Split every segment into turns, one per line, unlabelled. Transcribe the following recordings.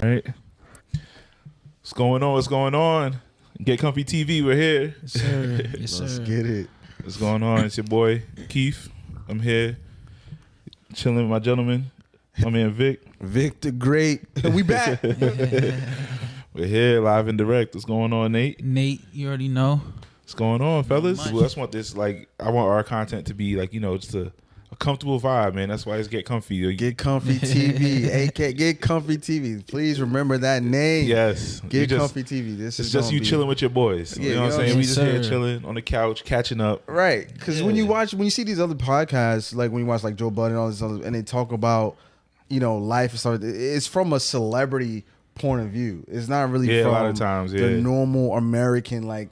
All right. What's going on? What's going on? Get Comfy TV. We're here.
Yes, sir. Yes, sir.
Let's get it.
What's going on? It's your boy Keith. I'm here, chilling with my gentleman. My man Vic.
Vic the Great. We back.
We're here live and direct. What's going on, Nate?
Nate, you already know.
What's going on, fellas?
much.
Well, I just want this, like, I want our content to be like, just a comfortable vibe, man. That's why it's Get Comfy.
Get Comfy TV. AK, Get Comfy TV. Please remember that name.
Yes.
Get Comfy TV. This
It's
is
just you chilling with your boys.
Yeah,
you know what I'm saying?
yes,
We just here
sir.
chilling on the couch, catching up.
Right. Because when you see these other podcasts, like when you watch like Joe Budden and all this other, and they talk about, life and stuff, it's from a celebrity point of view. It's not really
Yeah,
from
a lot of times,
the
yeah.
normal American, like,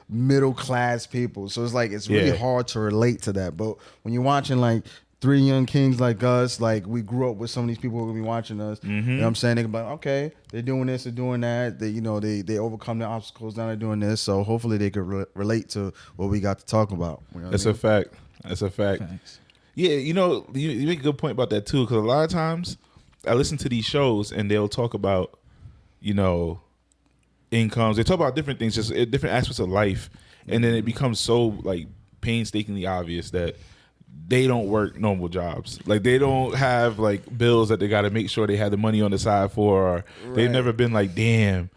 middle class people. So it's like, it's really
Yeah.
hard to relate to that. But when you're watching like three young kings like us, like we grew up with some of these people who are gonna be watching us.
Mm-hmm.
You know what I'm saying? They're like, okay, they're doing this, they're doing that. They, they overcome the obstacles, now they're doing this. So hopefully they could relate to what we got to talk about. You know what
That's
I mean?
a fact. That's a fact.
Thanks.
Yeah, you make a good point about that too, because a lot of times I listen to these shows and they'll talk about, incomes. They talk about different things, just different aspects of life, and then it becomes so like painstakingly obvious that they don't work normal jobs. Like they don't have like bills that they got to make sure they have the money on the side for. Or they've
Right.
never been like, damn,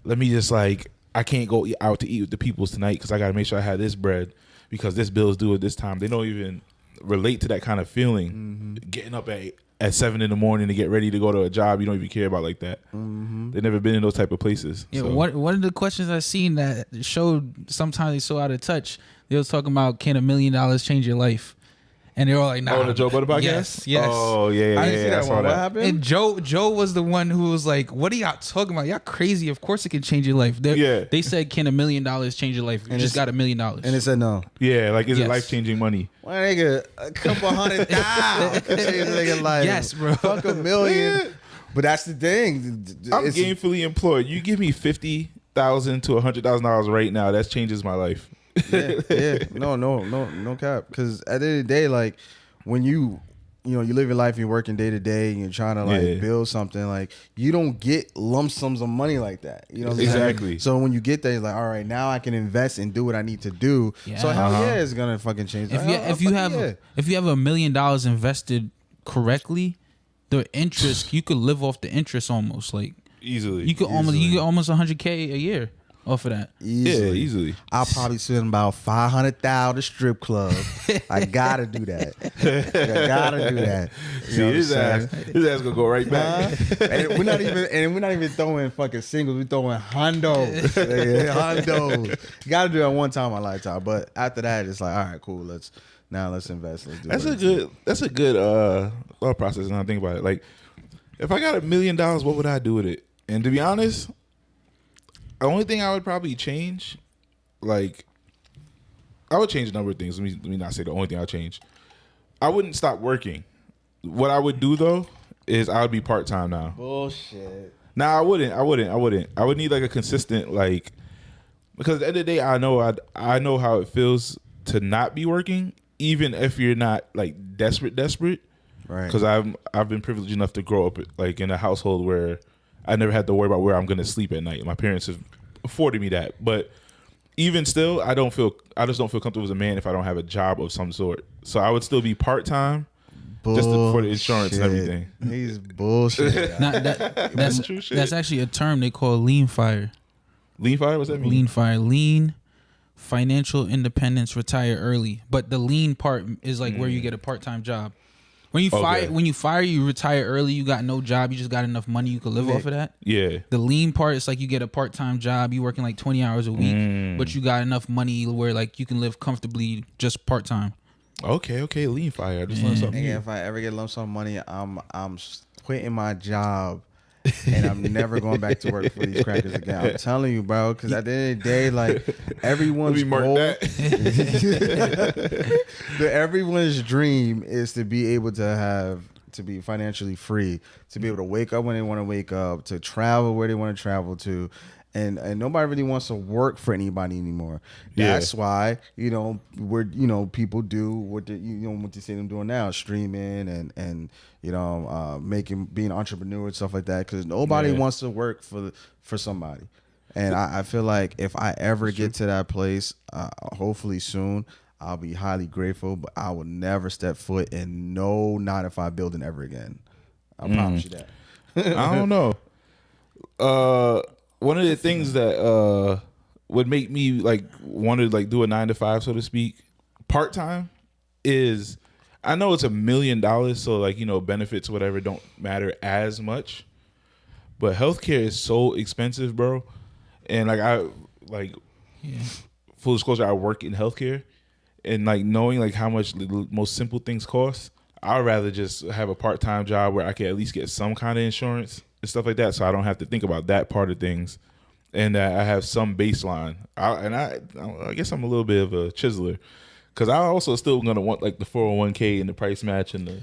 let me just like, I can't go out to eat with the peoples tonight because I got to make sure I have this bread because this bill's due at this time. They don't even relate to that kind of feeling. Getting up at 7 a.m. to get ready to go to a job you don't even care about like that. They've never been in those type of places.
Yeah,
So,
one of the questions I seen that showed sometimes they so out of touch. They was talking about, can $1 million change your life? And they were like, nah.
Oh, the Joe Budden podcast?
Yes.
Oh, yeah,
I didn't see
I
that
saw
one.
that.
What happened?
And Joe was the one who was like, what are y'all talking about? Y'all crazy. Of course it can change your life. They said, can $1 million change your life? You
And
just got $1 million.
And it said no.
Yeah, like, is it
Yes.
life-changing money?
Well, nigga, a couple $100,000 can change a nigga life.
Yes, bro.
Fuck $1 million. But that's the thing.
I'm
It's-
gainfully employed. You give me $50,000 to $100,000 right now, that changes my life.
yeah. No cap. Because at the end of the day, like when you live your life, you're working day to day, and you're trying to like build something. Like you don't get lump sums of money like that. You know what I'm saying?
Exactly.
So when you get there, you're like, all right, now I can invest and do what I need to do.
Yeah.
So hell yeah, it's gonna fucking change.
If you have $1 million invested correctly, the interest, you could live off the interest almost. Like
Easily.
you get almost $100K a year off of that.
Yeah, easily.
I'll probably spend about $500,000 at the strip club. I gotta do that. I gotta do that. You
See,
know what
his
I'm
ass
saying?
gonna go right back.
And we're not even throwing fucking singles. We're throwing hondos. Hondos. You gotta do that one time in my lifetime. But after that, it's like, all right, cool. Let's invest. Let's do
That's a good thought process. Now I think about it. Like, if I got $1 million, what would I do with it? And to be honest, the only thing I would probably change, like, I would change a number of things. Let me not say the only thing I would change. I wouldn't stop working. What I would do though is I would be part time now.
bullshit.
Nah, I wouldn't. I would need like a consistent, like, because at the end of the day, I know how it feels to not be working, even if you're not like desperate.
Right.
Because I've been privileged enough to grow up like in a household where I never had to worry about where I'm going to sleep at night. My parents have afforded me that, but even still, I just don't feel comfortable as a man if I don't have a job of some sort. So I would still be part time. Just for the insurance and everything.
He's bullshit.
That's
true shit.
That's actually a term they call lean fire.
Lean fire? What's that mean?
Lean fire. Lean, financial independence, retire early. But the lean part is like where you get a part-time job. When you fire, you retire early. You got no job. You just got enough money you could live off of that.
Yeah.
The lean part is like you get a part-time job. You working like 20 hours a week, but you got enough money where like you can live comfortably just part-time.
Okay. Lean fire. I just learned something new.
Nigga, if I ever get lump sum money, I'm quitting my job and I'm never going back to work for these crackers again. I'm telling you, bro, because at the end of the day, like everyone's goal, everyone's dream is to be able to have to be financially free, to be able to wake up when they want to wake up, to travel where they want to travel to. And nobody really wants to work for anybody anymore. That's why, people do what what they say them doing now, streaming and being entrepreneur and stuff like that, because nobody wants to work for somebody. And I feel like if I ever get to that place, hopefully soon, I'll be highly grateful, but I will never step foot in no 9-to-5 building ever again. I promise you that.
I don't know. One of the things that would make me like want to like do a 9-to-5, so to speak, part time, is I know it's $1 million, so like benefits whatever don't matter as much, but healthcare is so expensive, bro. And full disclosure, I work in healthcare, and like knowing like how much the most simple things cost, I'd rather just have a part time job where I can at least get some kind of insurance and stuff like that, so I don't have to think about that part of things, and that I have some baseline. I guess I'm a little bit of a chiseler, because I also still gonna want like the 401k and the price match and the,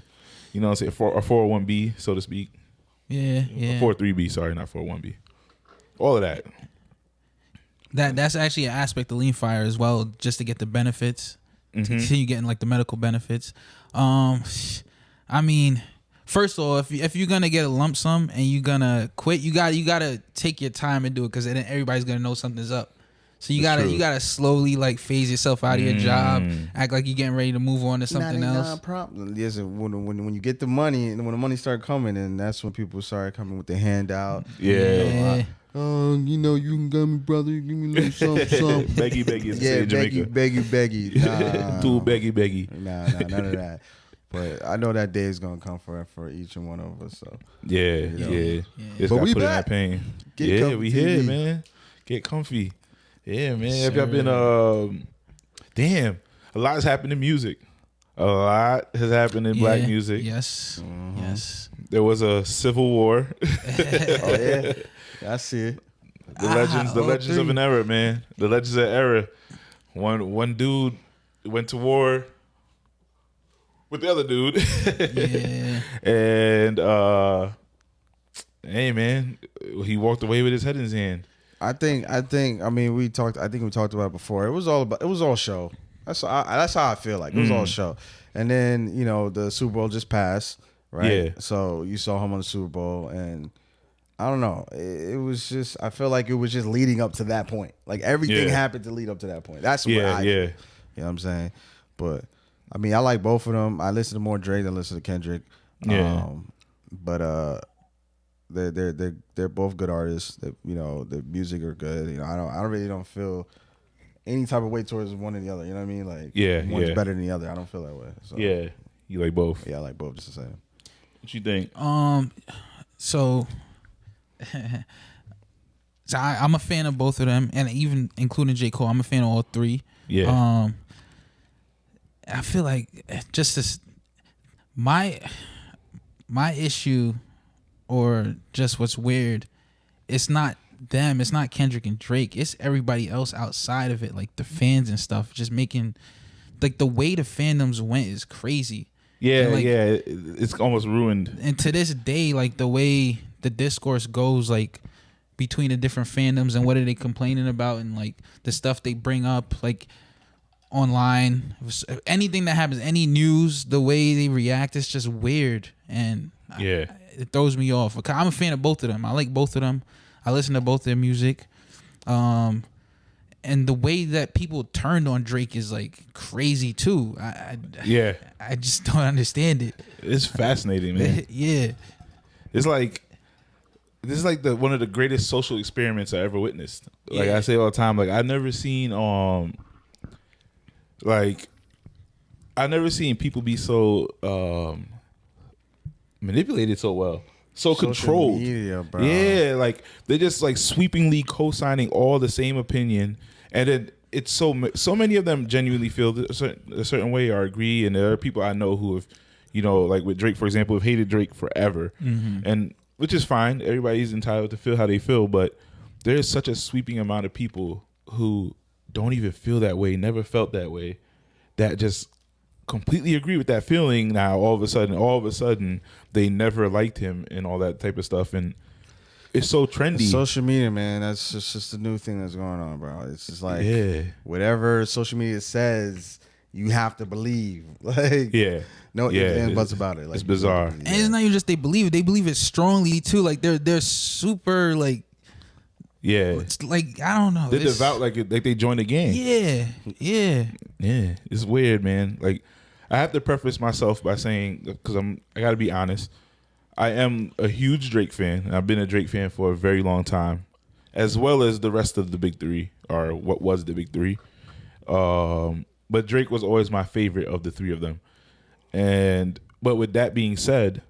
a 401b, so to speak.
Yeah.
403b, sorry, not 401b. All of that.
That's actually an aspect of Lean Fire as well, just to get the benefits, to continue getting like the medical benefits. I mean, first of all, if you're gonna get a lump sum and you're gonna quit, you gotta take your time and do it, because then everybody's gonna know something's up. So you gotta slowly like phase yourself out of your job, act like you're getting ready to move on to something else.
Problem. Yes, when you get the money and when the money start coming, and that's when people start coming with the handout.
Yeah.
You can give me, brother. Give me a little something.
Beggy is in Jamaica.
Beggy. Nah.
Too beggy.
Nah, none of that. But I know that day is gonna come for each and one of us. So
yeah. Just
but
got
we
put
back.
in that pain. We
TV.
here, man. Get comfy. Yeah, man. Have y'all been damn, a lot has happened in music. A lot has happened in black music.
Yes. Yes.
There was a civil war.
Oh yeah. I see it.
The legends of an era, man. The legends of an era. One dude went to war with the other dude.
Yeah.
And hey, man, he walked away with his head in his hand.
I think we talked about it before. It was all show. That's how I feel like. It was all show. And then, the Super Bowl just passed, right?
Yeah.
So you saw him on the Super Bowl, and I don't know. It was just, I feel like it was just leading up to that point. Like everything happened to lead up to that point. That's what you know what I'm saying? But I mean, I like both of them. I listen to more Drake than I listen to Kendrick.
Yeah.
But they're both good artists. That the music are good. I really don't feel any type of way towards one or the other. You know what I mean? Like one's better than the other. I don't feel that way. So,
yeah, you like both.
Yeah, I like both just the same.
What you think?
So I'm a fan of both of them, and even including J. Cole, I'm a fan of all three.
Yeah.
I feel like just this, my issue, or just what's weird, it's not them, it's not Kendrick and Drake, it's everybody else outside of it, like the fans and stuff, just making, like, the way the fandoms went is crazy.
Yeah, it's almost ruined.
And to this day, like, the way the discourse goes, like, between the different fandoms and what are they complaining about, and like the stuff they bring up, like online, anything that happens, any news, the way they react, it's just weird, and it throws me off. I'm a fan of both of them. I like both of them. I listen to both their music, and the way that people turned on Drake is like crazy too. I just don't understand it.
It's fascinating, man.
Yeah,
it's like, this is like one of the greatest social experiments I ever witnessed. Like I say all the time, like I've never seen people be so manipulated so well, so
Social
controlled.
Media, bro.
Yeah, like they're just like sweepingly co-signing all the same opinion, and then it's so many of them genuinely feel a certain way or agree, and there are people I know who have, like with Drake, for example, have hated Drake forever, and which is fine. Everybody's entitled to feel how they feel, but there is such a sweeping amount of people who don't even feel that way, never felt that way, that just completely agree with that feeling. Now all of a sudden, they never liked him and all that type of stuff, and it's so trendy.
Social media, man, that's just a new thing that's going on, bro. It's just like whatever social media says, you have to believe. Like no ifs and buts about it. Like,
it's bizarre.
And it's not even just they believe it strongly too. Like they're super like it's like I don't know.
They're devout like they joined the gang.
Yeah.
It's weird, man. Like I have to preface myself by saying, because I got to be honest, I am a huge Drake fan, and I've been a Drake fan for a very long time, as well as the rest of the big three, or what was the big three. But Drake was always my favorite of the three of them. But with that being said,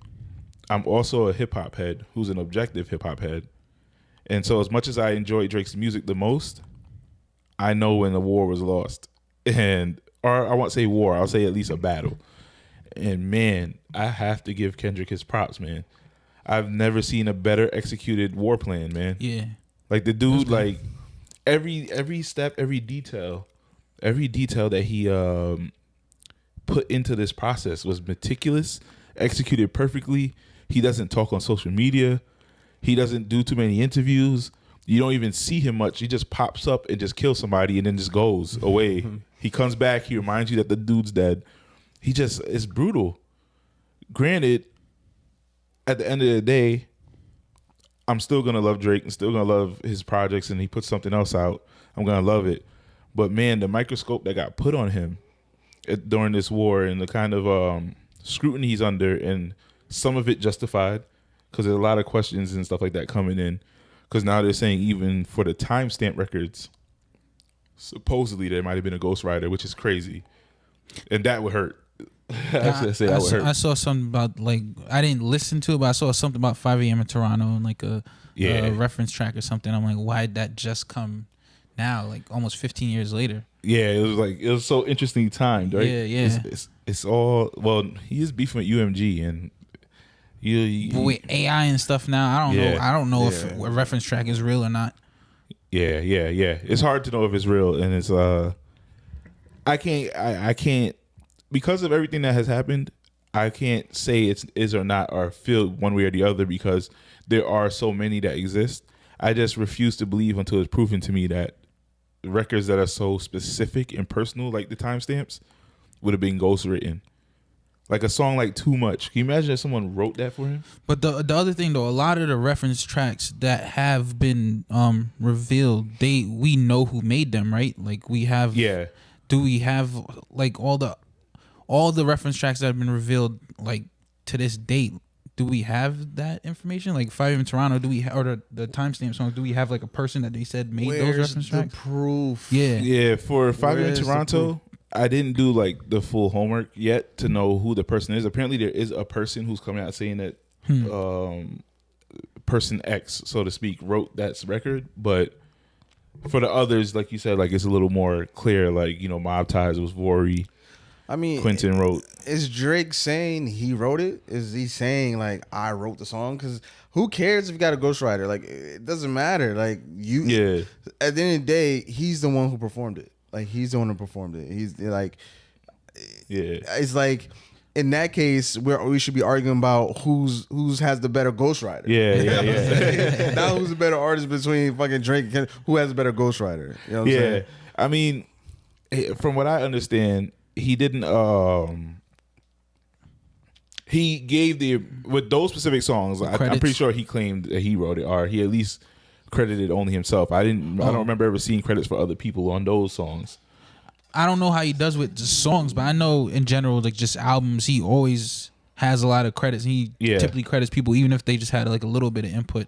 I'm also a hip hop head who's an objective hip hop head. And so as much as I enjoy Drake's music the most, I know when the war was lost. Or I won't say war, I'll say at least a battle. And man, I have to give Kendrick his props, man. I've never seen a better executed war plan, man.
Yeah.
Like the dude, like every step, every detail that he put into this process was meticulous, executed perfectly. He doesn't talk on social media. He doesn't do too many interviews. You don't even see him much. He just pops up and just kills somebody and then just goes away. He comes back. He reminds you that the dude's dead. It's brutal. Granted, at the end of the day, I'm still going to love Drake and still going to love his projects, and he puts something else out, I'm going to love it. But man, the microscope that got put on him during this war and the kind of scrutiny he's under, and some of it justified, because there's a lot of questions and stuff like that coming in. Because now they're saying even for the timestamp records, supposedly there might have been a ghostwriter, which is crazy. And that would hurt.
I saw something about, like, I didn't listen to it, but I saw something about 5 a.m. in Toronto and like a reference track or something. I'm like, why'd that just come now, like almost 15 years later?
Yeah, it was so interesting timed, right?
Yeah.
It's all, well, he is beefing with UMG, and
but with AI and stuff now, I don't know if a reference track is real or not.
Yeah. It's hard to know if it's real, and it's I can't because of everything that has happened. I can't say it is or not, or feel one way or the other, because there are so many that exist. I just refuse to believe until it's proven to me that records that are so specific and personal, like the timestamps, would have been ghostwritten. Like a song like Too Much. Can you imagine if someone wrote that for him?
But the other thing though, a lot of the reference tracks that have been revealed, we know who made them, right? Like we have.
Yeah.
Do we have like all the reference tracks that have been revealed like to this date? Do we have that information? Like 5 in Toronto, do we or the timestamp songs? Do we have like a person that they said made those reference tracks?
Proof.
Yeah.
For 5 in Toronto, I didn't do like the full homework yet to know who the person is. Apparently, there is a person who's coming out saying that person X, so to speak, wrote that record. But for the others, like you said, like it's a little more clear. Like, you know, Mob Ties was Vory.
I mean,
Quentin wrote.
Is Drake saying he wrote it? Is he saying like I wrote the song? Because who cares if you got a ghostwriter? Like it doesn't matter. Like you. Yeah. At the end of the day, he's the one who performed it. Like he's the one who performed it. He's like. Yeah. It's like in that case we should be arguing about who's has the better ghostwriter.
Yeah.
Now who's the better artist between fucking Drake and who has a better ghostwriter? You know what I'm saying?
I mean, from what I understand, he didn't. He gave with those specific songs. I'm pretty sure he claimed that he wrote it, or he at least credited only himself. I don't remember ever seeing credits for other people on those songs.
I don't know how he does with the songs, but I know in general, like just albums, he always has a lot of credits. He typically credits people even if they just had like a little bit of input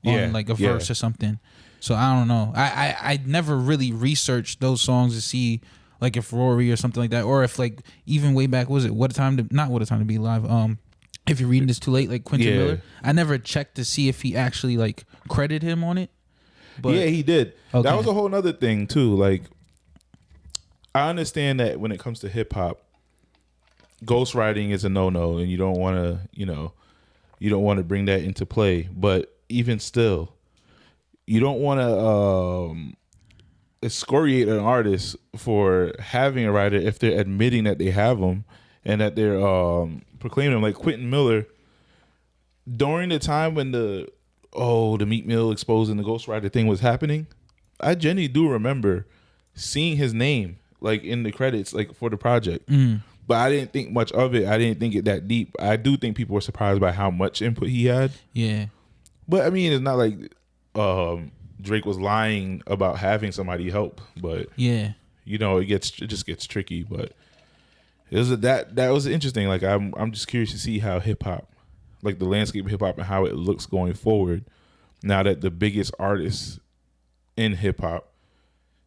on like a verse or something. So I don't know. I never really researched those songs to see like if Rory or something like that, or if like even way back, was it What a Time to Be Alive? If you're reading this too late, like Quentin Miller. I never checked to see if he actually like credited him on it.
But yeah, he did. Okay. That was a whole nother thing too. Like I understand that when it comes to hip hop, ghostwriting is a no-no, and you don't want to bring that into play. But even still, you don't want to excoriate an artist for having a writer if they're admitting that they have them and that they're proclaiming them. Like Quentin Miller, during the time when the Meek Mill exposing the ghostwriter thing was happening, I genuinely do remember seeing his name like in the credits, like for the project. But I didn't think much of it. I didn't think it that deep. I do think people were surprised by how much input he had.
Yeah.
But I mean, it's not like Drake was lying about having somebody help. But
yeah,
you know, it just gets tricky. But it was that was interesting. Like I'm just curious to see how hip hop, like the landscape of hip hop and how it looks going forward. Now that the biggest artist in hip hop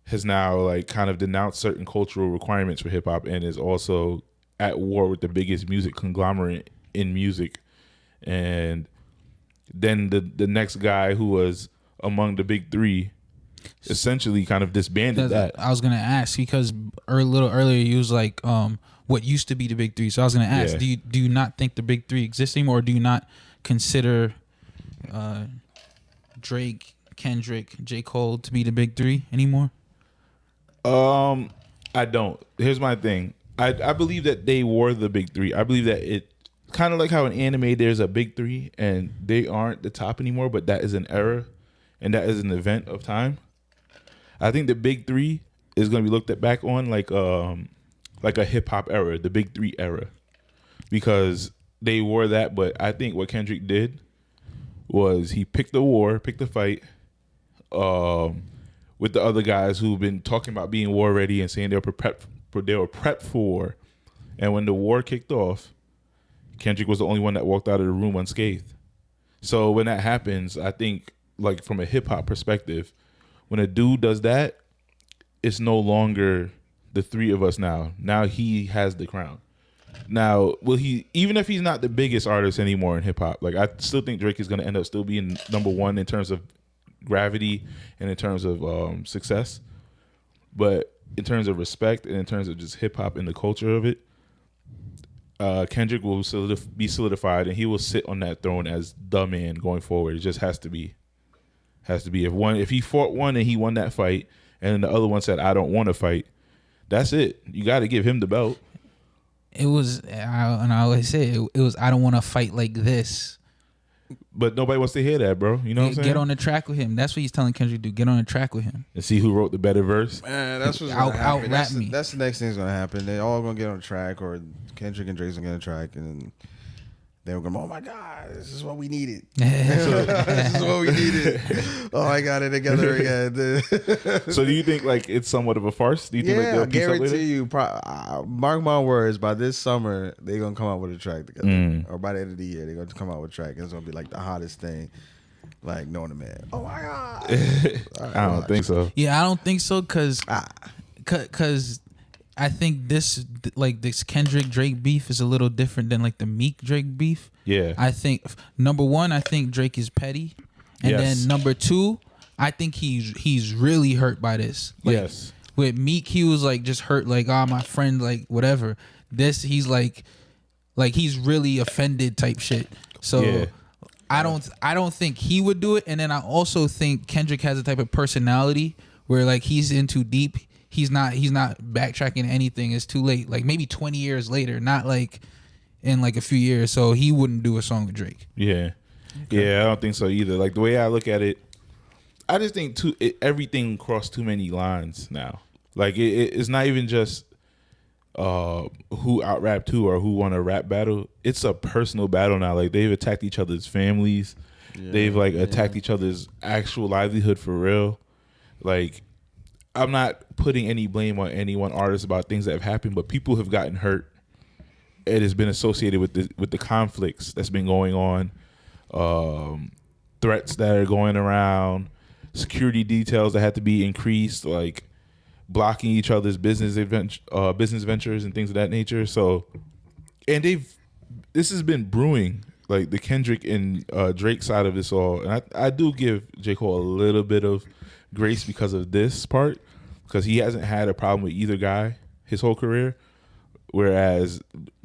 has now like kind of denounced certain cultural requirements for hip hop and is also at war with the biggest music conglomerate in music. And then the next guy who was among the big three essentially kind of disbanded that.
I was gonna ask because a little earlier you was like what used to be the big three. So I was gonna ask, do you not think the big three exist anymore, or do you not consider Drake, Kendrick, J. Cole to be the big three anymore?
I don't. Here's my thing. I believe that they were the big three. I believe that it kind of like how in anime there's a big three and they aren't the top anymore, but that is an era and that is an event of time. I think the big three is going to be looked at back on like a hip hop era, the big three era, because they were that. But I think what Kendrick did was he picked the war, picked the fight, with the other guys who've been talking about being war ready and saying they were prepped for war. And when the war kicked off, Kendrick was the only one that walked out of the room unscathed. So when that happens, I think like from a hip hop perspective, when a dude does that, it's no longer the three of us now. Now he has the crown. Now, will he, even if he's not the biggest artist anymore in hip hop, like I still think Drake is going to end up still being number one in terms of gravity and in terms of success. But in terms of respect and in terms of just hip hop and the culture of it, Kendrick will be solidified and he will sit on that throne as the man going forward. It just has to be. If he fought one and he won that fight and then the other one said, I don't want to fight, that's it. You got to give him the belt.
It was, and I always say it was, I don't want to fight like this.
But nobody wants to hear that, bro. You know what I'm saying?
Get on the track with him. That's what he's telling Kendrick to do. Get on the track with him.
And see who wrote the better verse.
Man, that's what's going to happen. That's the next thing that's going to happen. They all going to get on the track, or Kendrick and Drake's going to get on the track, and they were going, oh my God, this is what we needed. This is what we needed. Oh, I got it together again.
So do you think like it's somewhat of a farce? Do you think like they'll
I guarantee you, mark my words, by this summer, they're going to come out with a track together. Or by the end of the year, they're going to come out with a track. It's going to be like the hottest thing. Like knowing the man. Oh my God.
I don't think so.
Yeah, I don't think so because I think this Kendrick Drake beef is a little different than like the Meek Drake beef.
Yeah.
I think number one, I think Drake is petty. And then number two, I think he's really hurt by this. Like, yes. With Meek, he was like just hurt, like, my friend, like whatever. This, he's like he's really offended type shit. So I don't think he would do it. And then I also think Kendrick has a type of personality where like he's in too deep. He's not backtracking anything. It's too late. Like maybe 20 years later, not like in like a few years. So he wouldn't do a song with Drake.
Yeah. Okay. Yeah, I don't think so either. Like the way I look at it, I just think everything crossed too many lines now. Like it's not even just who out-rapped who or who won a rap battle. It's a personal battle now. Like they've attacked each other's families. Yeah, they've like attacked each other's actual livelihood for real. Like I'm not putting any blame on any one artist about things that have happened, but people have gotten hurt. It has been associated with the conflicts that's been going on, threats that are going around, security details that had to be increased, like blocking each other's business ventures and things of that nature. So, and this has been brewing, like the Kendrick and Drake side of this all. And I do give J. Cole a little bit of grace because of this part, because he hasn't had a problem with either guy his whole career, whereas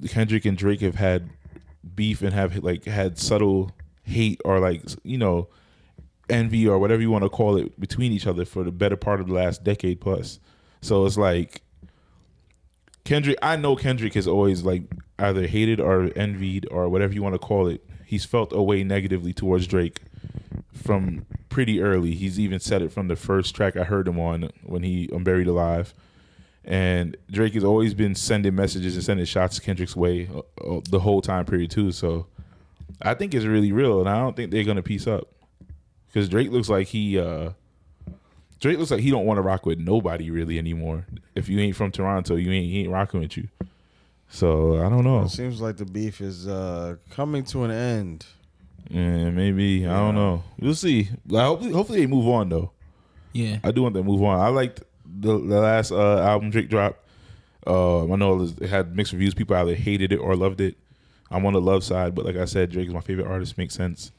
Kendrick and Drake have had beef and have like had subtle hate or like, you know, envy or whatever you want to call it between each other for the better part of the last decade plus. So it's like Kendrick, I know Kendrick has always like either hated or envied or whatever you want to call it. He's felt a way negatively towards Drake from pretty early. He's even said it from the first track I heard him on when he Buried Alive. And Drake has always been sending messages and sending shots Kendrick's way the whole time period too. So I think it's really real, and I don't think they're gonna piece up because Drake looks like he don't want to rock with nobody really anymore. If you ain't from Toronto, he ain't rocking with you. So I don't know.
It seems like the beef is coming to an end.
Yeah, maybe. I don't know. We'll see. Hopefully they move on though.
Yeah,
I do want them to move on. I liked the last album Drake dropped. I know it had mixed reviews. People either hated it or loved it. I'm on the love side, but like I said, Drake is my favorite artist. Makes sense.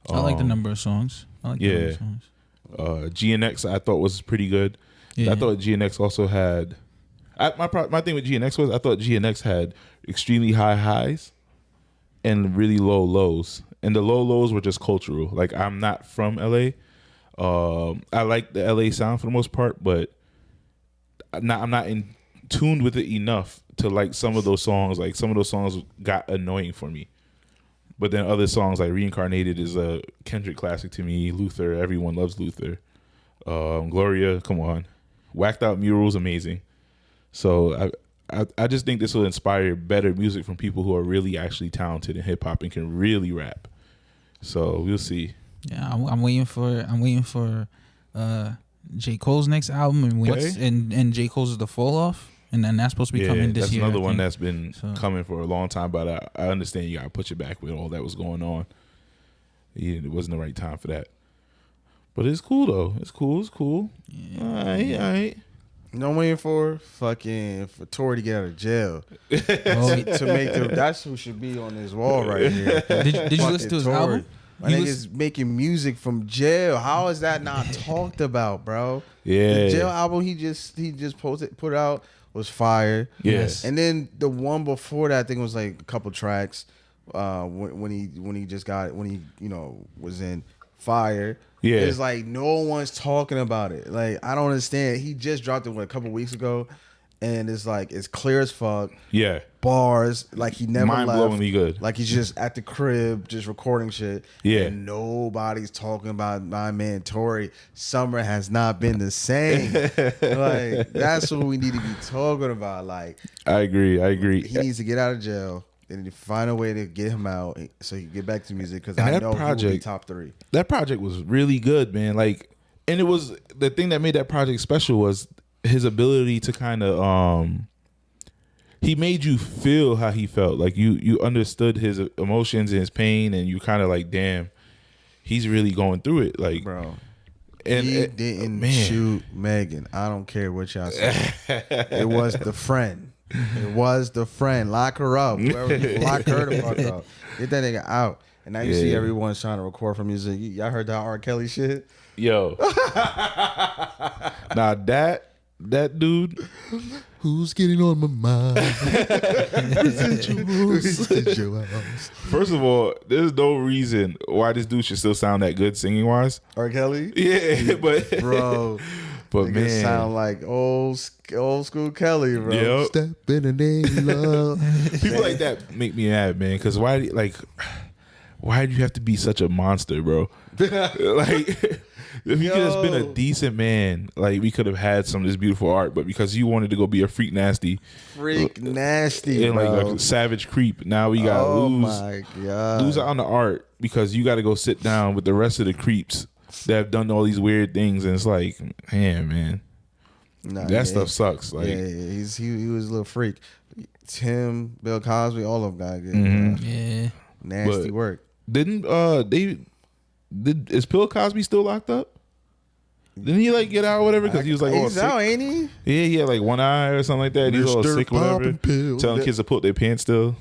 I like the number of songs.
GNX I thought was pretty good. Yeah. I thought GNX also had. My thing with GNX was I thought GNX had extremely high highs and really low lows, and the low lows were just cultural. Like I'm not from LA. I like the LA sound for the most part, but I'm not in tuned with it enough to like some of those songs. Like some of those songs got annoying for me. But then other songs like Reincarnated is a Kendrick classic to me. Luther, everyone loves Luther. Gloria, come on. Whacked Out Murals, amazing. So I just think this will inspire better music from people who are really actually talented in hip hop and can really rap. So we'll see.
Yeah, I'm waiting for J. Cole's next album and J. Cole's is The Fall Off. And then that's supposed to be coming this year.
That's another one that's been coming for a long time, but I understand you got to push it back with all that was going on. It wasn't the right time for that. But it's cool, though. It's cool. Yeah. All right.
You know, I'm waiting for Tory to get out of jail. To make that's who should be on this wall right here.
Did you listen to his album?
My nigga's making music from jail. How is that not talked about, bro?
Yeah.
The jail album he just put out was fire.
Yes.
And then the one before that, I think it was like a couple tracks when he was in Fire.
Yeah.
It's like no one's talking about it. Like I don't understand. He just dropped it a couple weeks ago, and it's like it's clear as fuck.
Yeah.
Bars like he never left.
Mind-blowingly good.
Like he's just at the crib just recording shit.
Yeah.
And nobody's talking about my man Tory. Summer has not been the same. Like that's what we need to be talking about. Like
I agree.
He needs to get out of jail. They need to find a way to get him out so he can get back to music because I know he will be top 3.
That project was really good, man. Like, and it was the thing that made that project special was his ability to kind of he made you feel how he felt. Like you understood his emotions and his pain, and you kind of like, damn, he's really going through it. Like,
bro,
and
he didn't shoot Megan. I don't care what y'all say. It was the friend. It was the friend. Lock her up. Lock her the fuck up. Get that nigga out. And now you see everyone's trying to record for music. Y'all heard that R. Kelly shit?
Yo. Nah, that dude.
Who's getting on my mind?
First of all, there's no reason why this dude should still sound that good singing wise.
R. Kelly?
Yeah, but
bro. But man, sound like old school Kelly, bro.
Yep.
Step in the name of love.
People like that make me mad, man. Because why do you have to be such a monster, bro? Like, if you could have been a decent man, like we could have had some of this beautiful art. But because you wanted to go be a freak nasty,
and
like a savage creep, now we got lose out on the art because you got to go sit down with the rest of the creeps that have done all these weird things, and it's like, man, that stuff sucks. Like,
he was a little freak. Tim, Bill Cosby, all of them got good.
Yeah,
nasty work.
Is Bill Cosby still locked up? Didn't he like get out or whatever? Because he was like,
he's out, ain't he?
Yeah, he had like one eye or something like that. He was all sick or whatever. Telling kids to put their pants still.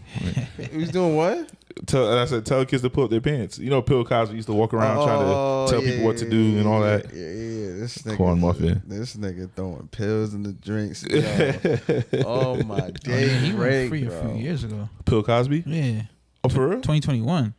He's doing what?
Tell kids to put their pants. You know, Bill Cosby used to walk around trying to tell people what to do and all that.
Yeah. This nigga,
corn muffin.
This nigga throwing pills in the drinks. Oh my day,
he went free
bro.
a few years ago.
Bill Cosby?
Yeah.
Oh, for real?
2021.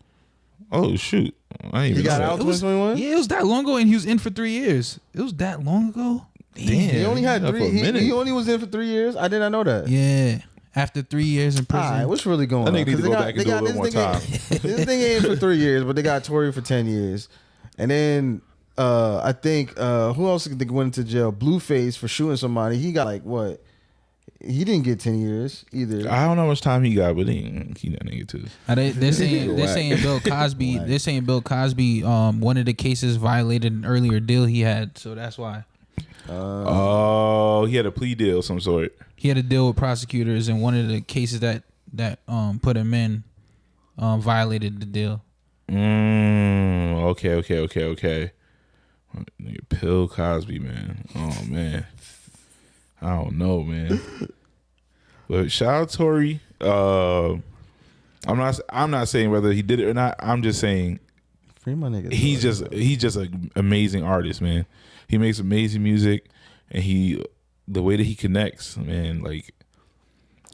Oh shoot. I ain't
He
even
got
know
out
that.
2021.
Yeah, it was that long ago, and he was in for 3 years. It was that long ago. Damn.
He only had
for a
3.
minute.
He only was in for 3 years. I did not know that.
Yeah. After 3 years in prison.
All right, what's really going
I
on?
think they need to
'Cause
go back and do a little more time.
This thing ain't for 3 years, but they got Tory for 10 years. And then I think who else went into jail? Blueface for shooting somebody. He got like what? He didn't get 10 years either.
I don't know how much time he got, but he that nigga too.
They're saying Bill Cosby. They're saying Bill Cosby. One of the cases violated an earlier deal he had, so that's why.
He had a plea deal of some sort.
He had a deal with prosecutors, and one of the cases that put him in violated the deal.
Okay. Nigga, Bill Cosby, man. Oh man, I don't know, man. But shout out Tory. I'm not saying whether he did it or not. I'm just saying
Free my nigga.
he's just an amazing artist, man. He makes amazing music, and the way that he connects, man, like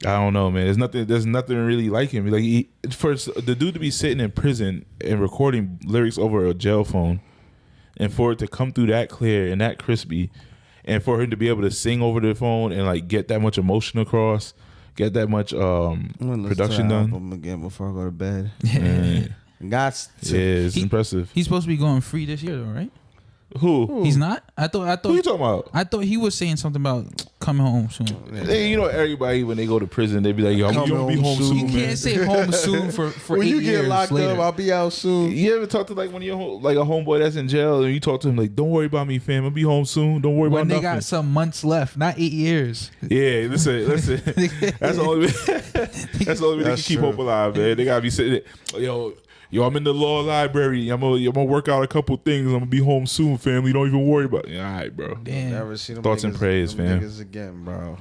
I don't know, man. There's nothing really like him. Like for the dude to be sitting in prison and recording lyrics over a jail phone, and for it to come through that clear and that crispy, and for him to be able to sing over the phone and like get that much emotion across, get that much production done
again before I go to bed.
Man.
Got to.
Yeah, it's impressive.
He's supposed to be going free this year, though, right?
Who?
He's not. I thought.
Who you talking about?
I thought he was saying something about coming home soon.
Hey, you know, everybody when they go to prison, they be like, "Yo, you gonna be home soon,
You
man."
can't say home soon for
When
8
you
years
get locked
later.
up, I'll be out soon.
You ever talk to like one of your like a homeboy that's in jail, and you talk to him like, "Don't worry about me, fam. I'll be home soon. Don't worry
when
about
they
nothing."
got some months left, not 8 years.
Yeah, listen. That's the only way. That's the only way they can keep hope alive, man. They gotta be sitting there, yo, I'm in the law library. I'm gonna work out a couple things. I'm gonna be home soon, family. Don't even worry about it. All right, bro.
Damn.
Never see them
Thoughts and prayers, fam.
niggas again, bro.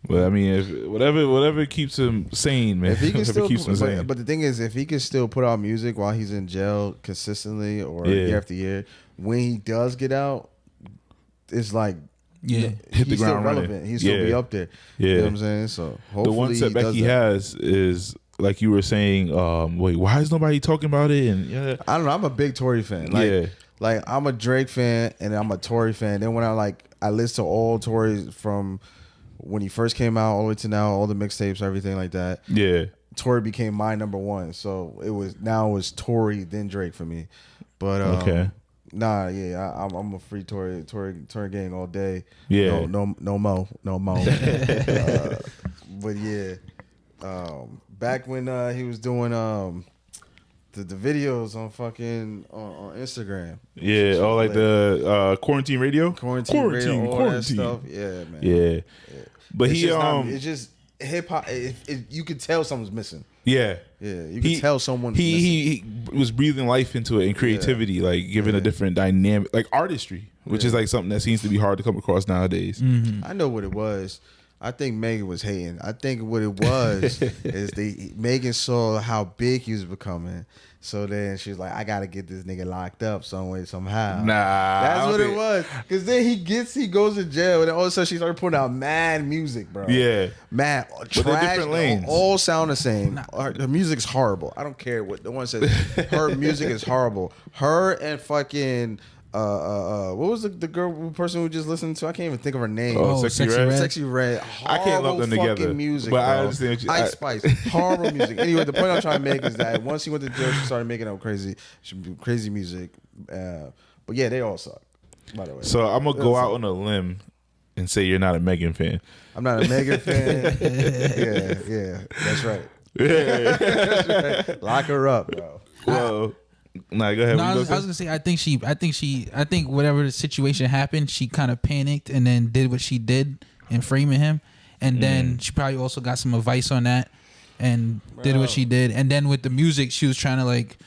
But I mean, if whatever keeps him sane, man.
If he can still,
keeps him sane.
but the thing is, if he can still put out music while he's in jail consistently or year after year, when he does get out, it's like
Yeah.
Hit the
he's still
ground running.
relevant. He's still be up there.
Yeah.
You know what I'm saying? So hopefully
The one setback he has is like you were saying. Wait, why is nobody talking about it? And
I don't know. I'm a big Tory fan. Like I'm a Drake fan and I'm a Tory fan. Then when I listen to all Tory from when he first came out all the way to now, all the mixtapes, everything like that.
Yeah.
Tory became my number one. So it was Tory then Drake for me. But
Okay.
Nah, yeah, I'm a free Tory gang all day.
Yeah.
No mo. But yeah, back when he was doing the videos on fucking on Instagram.
Yeah, all like the quarantine radio,
quarantine radio, all that stuff. Yeah, man.
Yeah, but
It's
he
just it's just hip hop. You could tell someone's missing.
Yeah,
you can tell someone.
He was breathing life into it and creativity, like giving a different dynamic, like artistry, which is like something that seems to be hard to come across nowadays.
Mm-hmm.
I know what it was. I think Megan was hating. I think what it was is Megan saw how big he was becoming. So then she was like, I gotta get this nigga locked up some way, somehow.
Nah,
that's what it was. Cause then he goes to jail, and all of a sudden she started putting out mad music, bro.
Yeah,
mad trash. Different lanes. All sound the same. Her music's horrible. I don't care what the one says. Her music is horrible. Her and fucking. What was the person who just listened to? I can't even think of her name.
Sexy Red.
Sexy Red.
I can't lump them together.
Music,
but
bro.
I understand what you.
Ice Spice. Horrible music. Anyway, the point I'm trying to make is that once he went to jail, she started making up crazy music. But yeah, they all suck. By the way.
So I'm gonna go out on a limb and say you're not a Megan fan.
I'm not a Megan fan. Yeah, that's right.
Yeah,
that's right. Lock her up, bro.
Well. Nah, go ahead.
No, I was gonna say I think whatever the situation happened, she kind of panicked and then did what she did in framing him, and then she probably also got some advice on that and did what she did, and then with the music, she was trying to like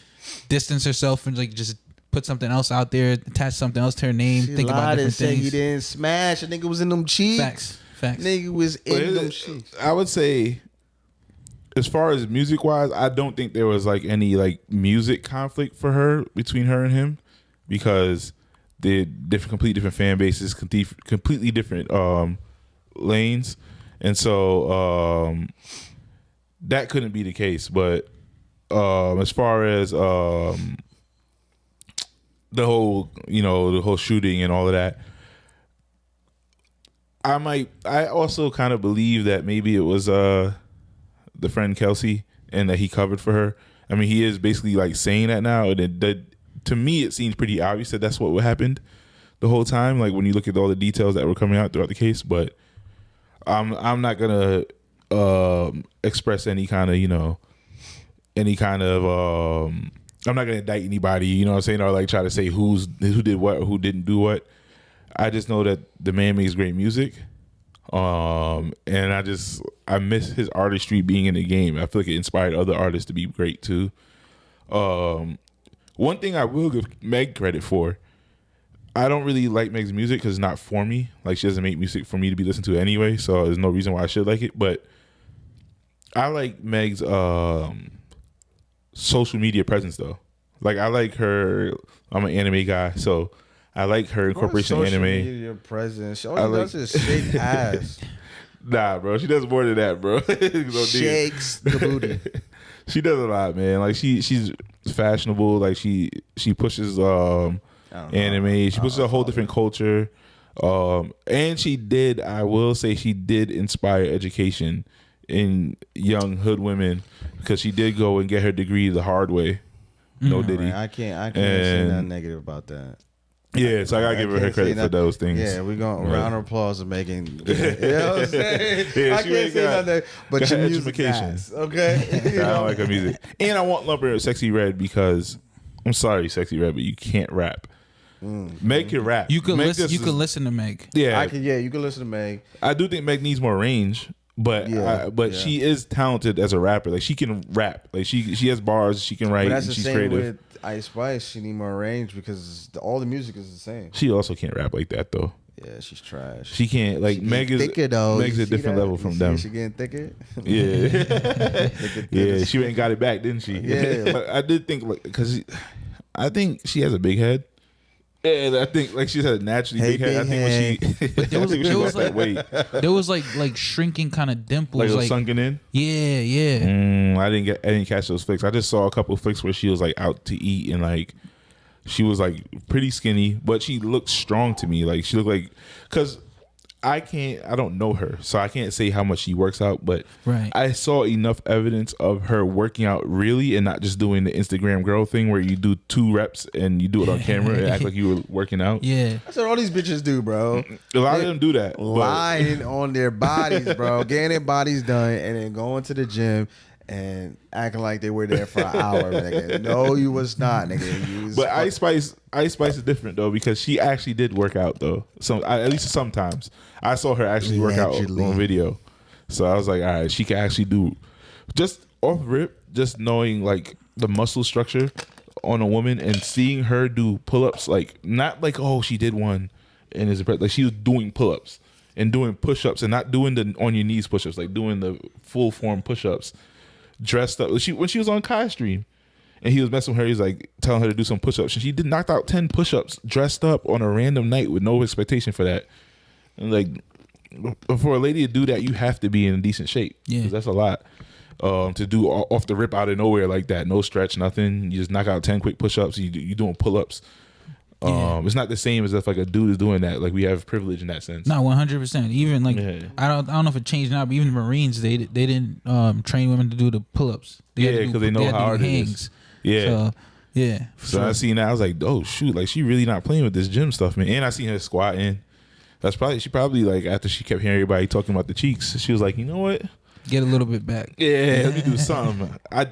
distance herself and like just put something else out there, attach something else to her name,
she
think about different things.
He didn't smash. The nigga was in them cheeks.
Facts.
Nigga was in them cheeks.
I would say, as far as music wise, I don't think there was like any like music conflict for her between her and him, because they're completely different fan bases, completely different lanes, and so that couldn't be the case. But as far as the whole shooting and all of that. I also kind of believe that maybe it was the friend Kelsey and that he covered for her. I mean, he is basically like saying that now, and to me it seems pretty obvious that that's what happened the whole time. Like when you look at all the details that were coming out throughout the case, but I'm not gonna express any kind of I'm not gonna indict anybody, you know what I'm saying, or like try to say who did what or who didn't do what. I just know that the man makes great music, and I miss his artistry being in the game. I feel like it inspired other artists to be great too. One thing I will give Meg credit for, I don't really like Meg's music because it's not for me. Like, she doesn't make music for me to be listened to anyway, so there's no reason why I should like it. But I like Meg's social media presence though. Like, I like her. I'm an anime guy, so I like her incorporation of anime. Social media presence. All she does is shake ass. Nah, bro. She does more than that, bro.
Shakes the booty.
She does a lot, man. Like, she's fashionable. Like, she pushes anime. She pushes a whole different culture. And I will say she did inspire education in young hood women, because she did go and get her degree the hard way. No Diddy.
Right. I can't say nothing negative about that.
Yeah, so I gotta give her credit for those things.
Yeah, we're going round of applause of Megan. You know what I'm saying? Yeah, I can't say nothing, but your music nice, okay?
I don't like her music. And I want lumber Sexy Red because, I'm sorry, Sexy Red, but you can't rap. Meg can rap.
You can listen to Meg.
Yeah,
you can listen to Meg.
I do think Meg needs more range. But she is talented as a rapper. Like, she can rap. Like, she has bars. She can write.
But that's
and
the
she's
same
creative.
with Ice Spice. She need more range because all the music is the same.
She also can't rap like that though.
Yeah, she's trash.
She can't. Like, Meg is thicker, though. Meg's a different level from them.
She getting thicker.
Yeah, yeah. She ain't got it back, didn't she?
Yeah.
But I did think, like, because I think she has a big head. And I think, like, she's had a naturally big head. I think when she,
there was like shrinking kind of dimples,
like sunken in.
Yeah.
I didn't catch those flicks. I just saw a couple of flicks where she was like out to eat and like she was like pretty skinny, but she looked strong to me. Like, she looked like, because I don't know her, so I can't say how much she works out, but I saw enough evidence of her working out really and not just doing the Instagram girl thing where you do 2 reps and you do it on camera and act like you were working out.
Yeah.
That's what all these bitches do, bro.
A lot of them do that.
Lying on their bodies, bro. Getting their bodies done and then going to the gym and acting like they were there for an hour, nigga. No, you was not, nigga.
But Ice Spice is different though, because she actually did work out though. At least sometimes I saw her actually work out on video. So I was like, all right, she can actually do, just off rip, just knowing like the muscle structure on a woman and seeing her do pull-ups, like not like, oh, she did one and is like, she was doing pull-ups and doing push-ups and not doing the on your knees push-ups, like doing the full form push-ups. Dressed up, when she was on Kai's stream, and he was messing with her. He's like telling her to do some push-ups, and she did knocked out 10 push-ups, dressed up on a random night with no expectation for that. And like, for a lady to do that, you have to be in decent shape. Yeah, that's a lot to do off the rip out of nowhere like that. No stretch, nothing. You just knock out 10 quick push-ups. You doing pull-ups. It's not the same as if like a dude is doing that. Like, we have privilege in that sense.
No, 100%. Even like I don't know if it changed now, but even the Marines, they didn't train women to do the pull-ups.
Because they know how hard it is. Yeah.
So
I seen that, I was like, oh shoot, like she really not playing with this gym stuff, man. And I seen her squatting. She probably like, after she kept hearing everybody talking about the cheeks, she was like, you know what?
Get a little bit back.
Yeah, let me do something. I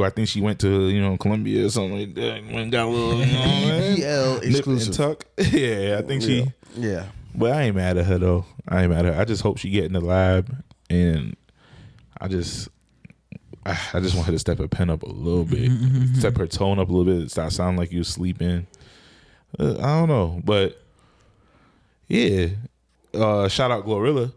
think she went to Columbia or something like that. Went got a little
BL exclusive
tuck. Yeah, I think she.
Yeah,
but I ain't mad at her though. I just hope she get in the lab, and I just want her to step her pen up a little bit, step her tone up a little bit, stop sounding like you sleeping. I don't know, but yeah. Shout out Glorilla.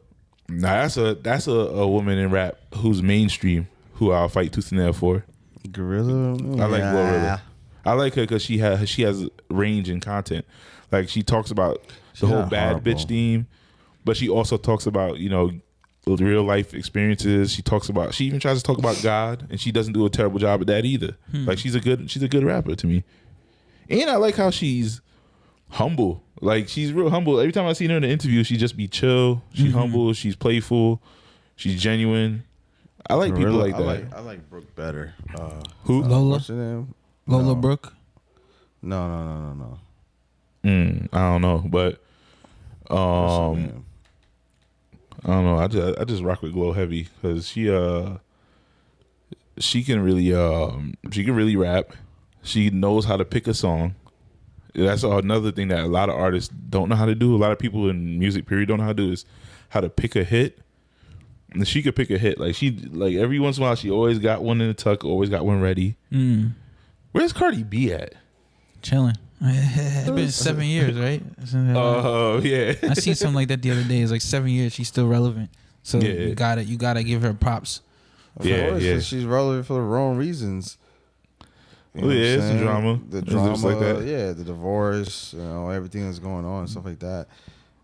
Now that's a woman in rap who's mainstream, who I'll fight tooth and nail for.
Gorilla.
I like Glorilla. I like her because she has range and content. Like, she talks about the whole bad bitch theme, but she also talks about real life experiences. She even tries to talk about God, and she doesn't do a terrible job at that either. Like, she's a good rapper to me. And I like how she's humble. Like, she's real humble. Every time I see her in an interview, she just be chill. She's humble. She's playful. She's genuine. I like people like that.
I like Brooke better.
Who? Lola?
What's her name?
Lola Brooke?
No.
I don't know, but I don't know. I just rock with Glow heavy because she can really rap. She knows how to pick a song. That's another thing that a lot of artists don't know how to do. A lot of people in music period don't know how to do is how to pick a hit. And she could pick a hit. Like every once in a while, she always got one in the tuck, always got one ready. Where's Cardi B at?
Chilling. It's been 7 years, right?
Oh yeah.
I seen something like that the other day. It's like 7 years. She's still relevant. So you gotta give her props.
Yeah. She's relevant for the wrong reasons.
It's the drama.
The drama, like that. The divorce, everything that's going on and stuff like that.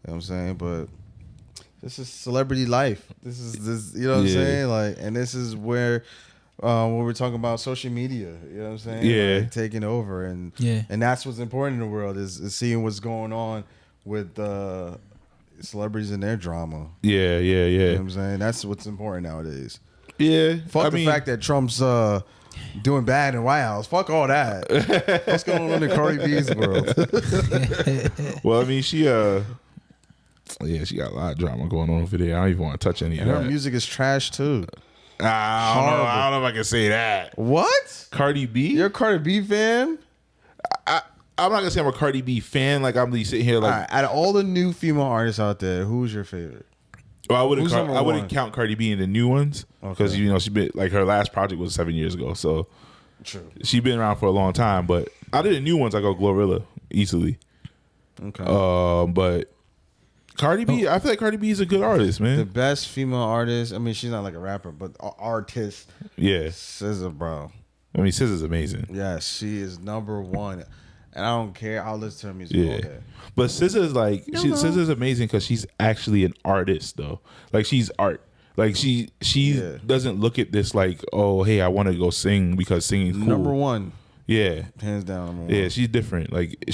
You know what I'm saying? But this is celebrity life. This you know what I'm saying? Like, and this is where when we're talking about social media, you know what I'm saying?
Yeah.
Like, taking over and that's what's important in the world is seeing what's going on with celebrities and their drama.
Yeah.
You know what I'm saying? That's what's important nowadays.
Yeah.
Fuck the fact that Trump's doing bad in White House. Fuck all that. What's going on in Cardi B's world?
Well, I mean, she got a lot of drama going on over there. I don't even want to touch any of that.
Her music is trash too.
I don't know if I can say that.
What?
Cardi B?
You're a Cardi B fan?
I'm not gonna say I'm a Cardi B fan. Like, I'm sitting here like,
out of all the new female artists out there, who's your favorite?
Well, I wouldn't count Cardi B in the new ones because she been like her last project was 7 years ago, so
true.
She been around for a long time. But out of the new ones, I go Glorilla easily.
Okay.
But Cardi B, I feel like Cardi B is a good artist, man.
The best female artist. I mean, she's not like a rapper, but artist.
Yeah.
SZA, bro.
I mean, SZA's amazing.
Yes, she is number one. And I don't care. I'll listen to her music all day.
But SZA's like, SZA's amazing because she's actually an artist, though. Like, she's art. Like, she doesn't look at this like, oh, hey, I want to go sing because singing's cool.
Number one.
Yeah.
Hands down, number one.
Yeah, she's different. Like,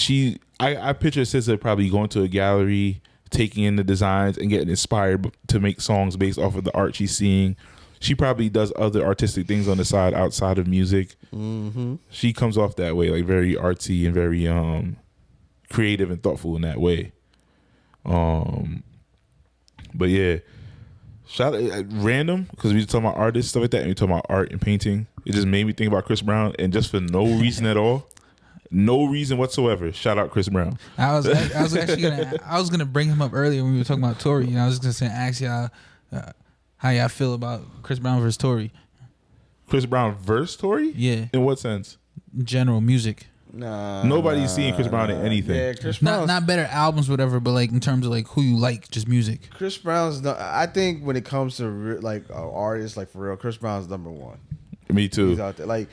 I picture SZA probably going to a gallery, taking in the designs and getting inspired to make songs based off of the art she's seeing. She probably does other artistic things on the side outside of music. Mm-hmm. She comes off that way, like very artsy and very creative and thoughtful in that way. But yeah, shout out random because we were talking about artists stuff like that, and we talking about art and painting. It just made me think about Chris Brown, and just for no reason at all. No reason whatsoever. Shout out Chris Brown.
I was gonna bring him up earlier when we were talking about Tory, and I was just gonna ask y'all how y'all feel about Chris Brown versus Tory.
Chris Brown versus Tory?
Yeah.
In what sense?
General music.
Nah.
Nobody's seeing Chris Brown in anything.
Yeah, Chris Brown's
not better albums, whatever, but like in terms of like who you like, just music.
Chris Brown's. I think when it comes to like artists, like for real, Chris Brown's number one.
Me too.
He's out there, like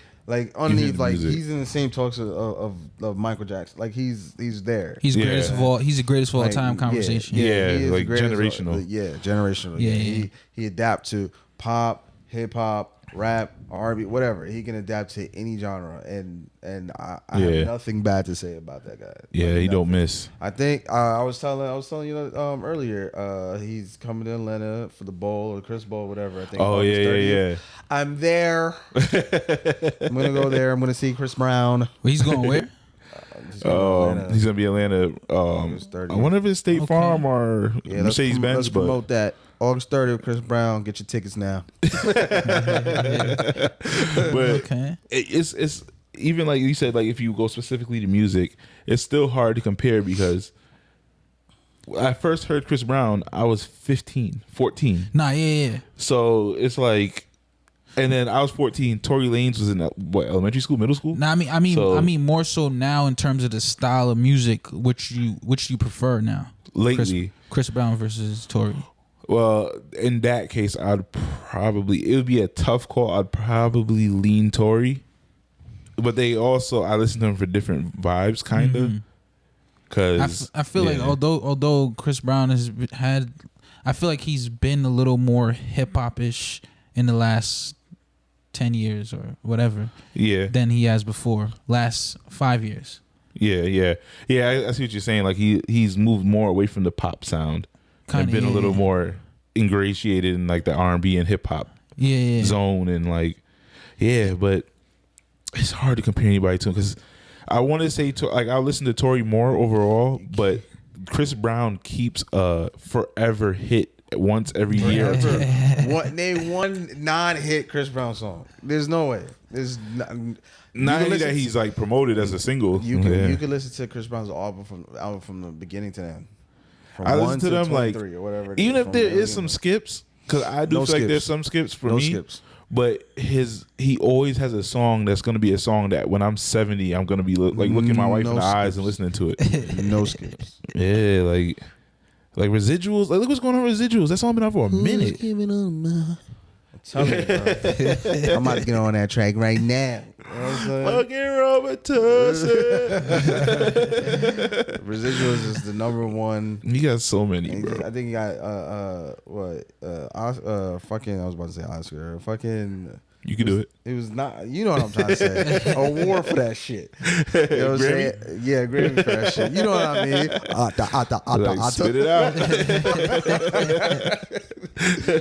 underneath, like
music.
he's in the same talks of Michael Jackson. Like he's there.
He's greatest of all. He's the greatest of all time conversation.
Yeah, like generational.
Generational.
Yeah.
He adapt to pop, hip hop, rap, R&B, whatever. He can adapt to any genre, and I have nothing bad to say about that guy.
Yeah, he don't miss.
I think I was telling you earlier. He's coming to Atlanta for the bowl or the Chris Bowl, whatever. I think.
Oh yeah.
I'm there. I'm gonna go there. I'm gonna see Chris Brown.
Well, he's going where?
He's gonna be Atlanta. I wonder if it's State Farm or Mercedes Benz.
Let's promote that. August 30th, Chris Brown. Get your tickets now.
But it's even like you said, like if you go specifically to music, it's still hard to compare because when I first heard Chris Brown, I was 14.
Nah, yeah.
So it's like, and then I was 14. Tory Lanez was in elementary school, middle school.
Nah, I mean more so now in terms of the style of music, which you prefer now
lately.
Chris Brown versus Tory.
Well, in that case, it would be a tough call. I'd probably lean Tory, but I listen to them for different vibes, kind of. Because
I feel like although Chris Brown I feel like he's been a little more hip hop-ish in the last 10 years or whatever.
Yeah.
Than he has before. Last 5 years.
Yeah. I see what you're saying. Like he's moved more away from the pop sound and been a little more ingratiated in like the R&B and hip hop zone and like but it's hard to compare anybody to him because I want to say like I'll listen to Tory more overall, but Chris Brown keeps a forever hit once every year or two.
Name one non-hit Chris Brown song. There's no way. There's not
only that he's like promoted as a single.
You can listen to Chris Brown's album from the beginning to the end. From
I listen to them like
or whatever.
Even if there is some skips, because I do feel like there's some skips for me. Skips. But he always has a song that's going to be a song that when I'm 70, I'm going to be looking my wife in the eyes and listening to it.
No skips.
Yeah, like residuals. Like look what's going on with residuals. That song been out for a minute.
Tell me, bro. I'm about to get on that track right now. You know
fucking Robitussin.
Residuals is the number one.
He got so many, bro.
I think he got fucking. I was about to say Oscar. Fucking.
You can do it.
It was not. You know what I'm trying to say. Award for that shit. You know what I'm saying? Yeah, Grammy for that shit. You know what I mean?
Spit it out.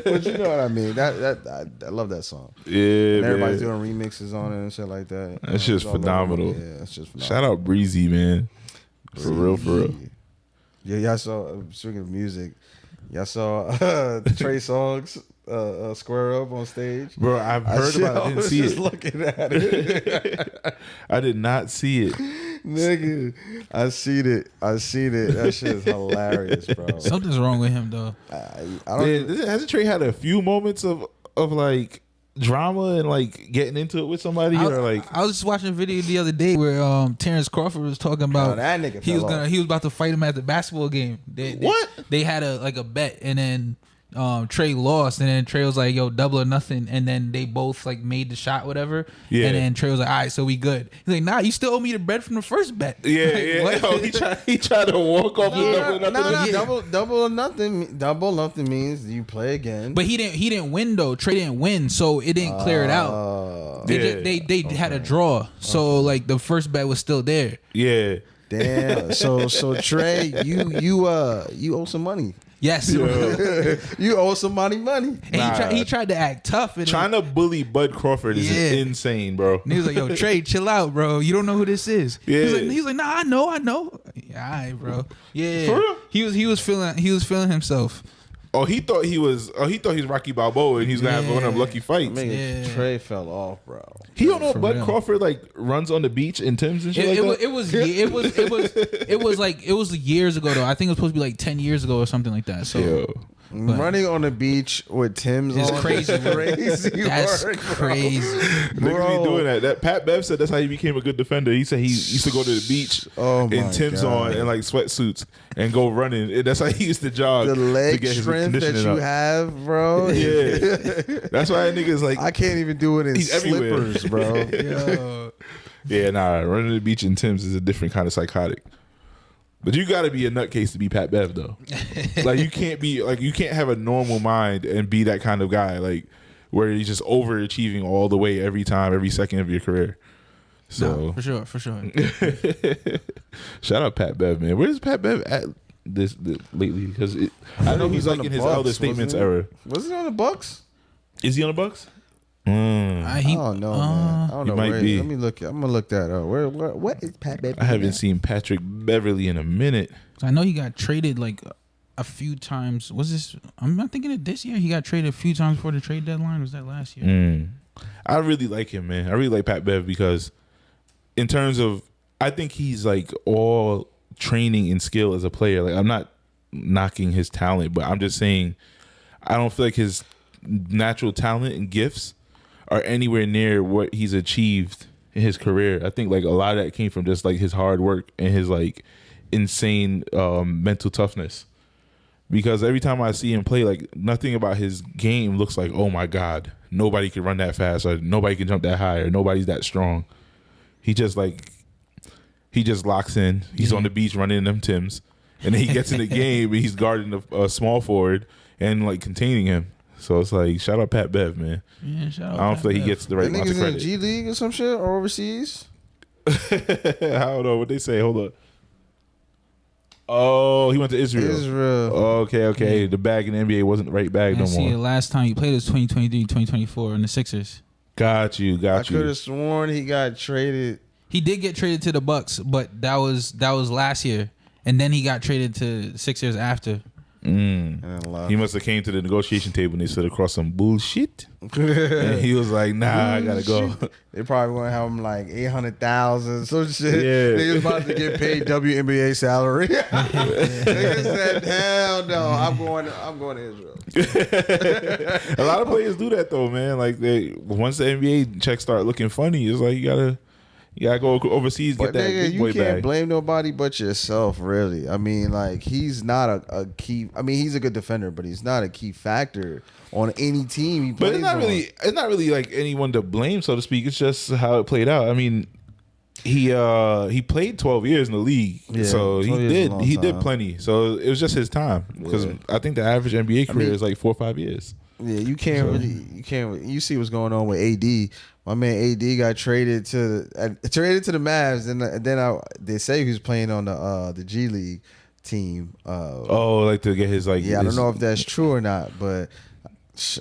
But you know what I mean. I love that song.
Yeah,
and everybody's doing remixes on it and shit like that.
That's just phenomenal.
Yeah, that's just phenomenal.
Shout out Breezy, man. For real.
Yeah, y'all saw. Speaking of music, y'all saw Trey Songz square up on stage.
Bro, I've heard about it. I didn't see it.
Looking at it.
I did not see it.
Nigga, I seen it. That shit is hilarious, bro.
Something's wrong with him though.
Hasn't Trey had a few moments of like drama and like getting into it with somebody
I was just watching a video the other day where Terrence Crawford was talking about
that nigga
he was about to fight him at the basketball game. They had a bet and then Trey lost and then Trey was like, yo, double or nothing, and then they both like made the shot, whatever. Yeah. And then Trey was like, all right, so we good. He's like, nah, you still owe me the bread from the first bet.
Yeah,
like,
Yo, he tried to walk off the double or nothing.
Double or nothing. Double or nothing means you play again.
But he didn't win though. Trey didn't win, so it didn't clear it out. They had a draw, so like the first bet was still there.
Yeah.
Damn. So Trey, you owe some money.
Yes,
you owe somebody money.
And he tried to act tough. And
trying to bully Bud Crawford is insane, bro.
And he was like, "Yo, Trey, chill out, bro. You don't know who this is."
Yeah.
He's like, "Nah, I know." Yeah, all right, bro. Yeah,
for real?
He was feeling himself.
Oh, he thought he was Rocky Balboa and he's gonna have one of them lucky fights.
Trey fell off, bro.
He don't know Bud Crawford like runs on the beach in Tim's and shit like that.
It was years ago though. I think it was supposed to be like 10 years ago or something like that. So
running on the beach with Tim's
is
on
crazy. That's
work,
crazy.
Niggas be doing that. Pat Bev said that's how he became a good defender. He said he used to go to the beach in Tim's on and like sweatsuits and go running. And that's how he used to jog.
The leg
to get
strength that you have, bro.
Yeah, that's why niggas like
I can't even do it in slippers, bro.
Yo.
Yeah, nah. Running to the beach in Tim's is a different kind of psychotic. But you got to be a nutcase to be Pat Bev though. Like you can't have a normal mind and be that kind of guy. Like where he's just overachieving all the way every time, every second of your career. So
no, for sure.
Shout out Pat Bev, man. Where's Pat Bev at this lately? Because I know he's like in his Elder Statements era.
Was he on the Bucks?
Is he on the Bucks?
I don't know, man. I don't know.
Might be.
Let me look. I'm gonna look that up. What is Pat Bev?
I haven't seen Patrick Beverly in a minute.
I know he got traded like a few times. Was this? I'm not thinking of this year. He got traded a few times before the trade deadline. Was that last year?
I really like him, man. I really like Pat Bev because in terms of, I think he's like all training and skill as a player. Like I'm not knocking his talent, but I'm just saying I don't feel like his natural talent and gifts are anywhere near what he's achieved in his career. I think like a lot of that came from just like his hard work and his like insane mental toughness. Because every time I see him play, like nothing about his game looks like, oh my God, nobody can run that fast or nobody can jump that high or nobody's that strong. He just locks in. He's on the beach running in them Timbs, and then he gets in the game and he's guarding a small forward and like containing him. So it's like, shout out Pat Bev, man.
Yeah, shout out.
I don't feel like he gets the right amount of credit.
In G League or some shit or overseas.
I don't know what they say. Hold up. Oh, he went to Israel. Okay. The bag in the NBA wasn't the right bag no more.
The last time he played was 2023, 2024 in the Sixers.
Got you.
I could have sworn he got traded.
He did get traded to the Bucks, but that was last year, and then he got traded to Sixers after.
He must have came to the negotiation table and they said across some bullshit. And he was like, nah, I gotta go.
They probably gonna have him like 800,000, some shit.
Yeah.
They was about to get paid WNBA salary. Niggas said, hell no, I'm going to Israel.
A lot of players do that though, man. Like once the NBA checks start looking funny, it's like you gotta go overseas, get that big boy bag.
You can't blame nobody but yourself, really. I mean, like, he's not a key. I mean, he's a good defender, but he's not a key factor on any team he plays.
But it's not really like anyone to blame, so to speak. It's just how it played out. I mean, he played 12 years in the league, so he did plenty. So it was just his time because I think the average NBA career is like 4 or 5 years.
Yeah, you can't. You see what's going on with AD. My man AD got traded to the Mavs, and then they say he was playing on the G League team.
Like to get his like.
Yeah, I don't know if that's true or not, but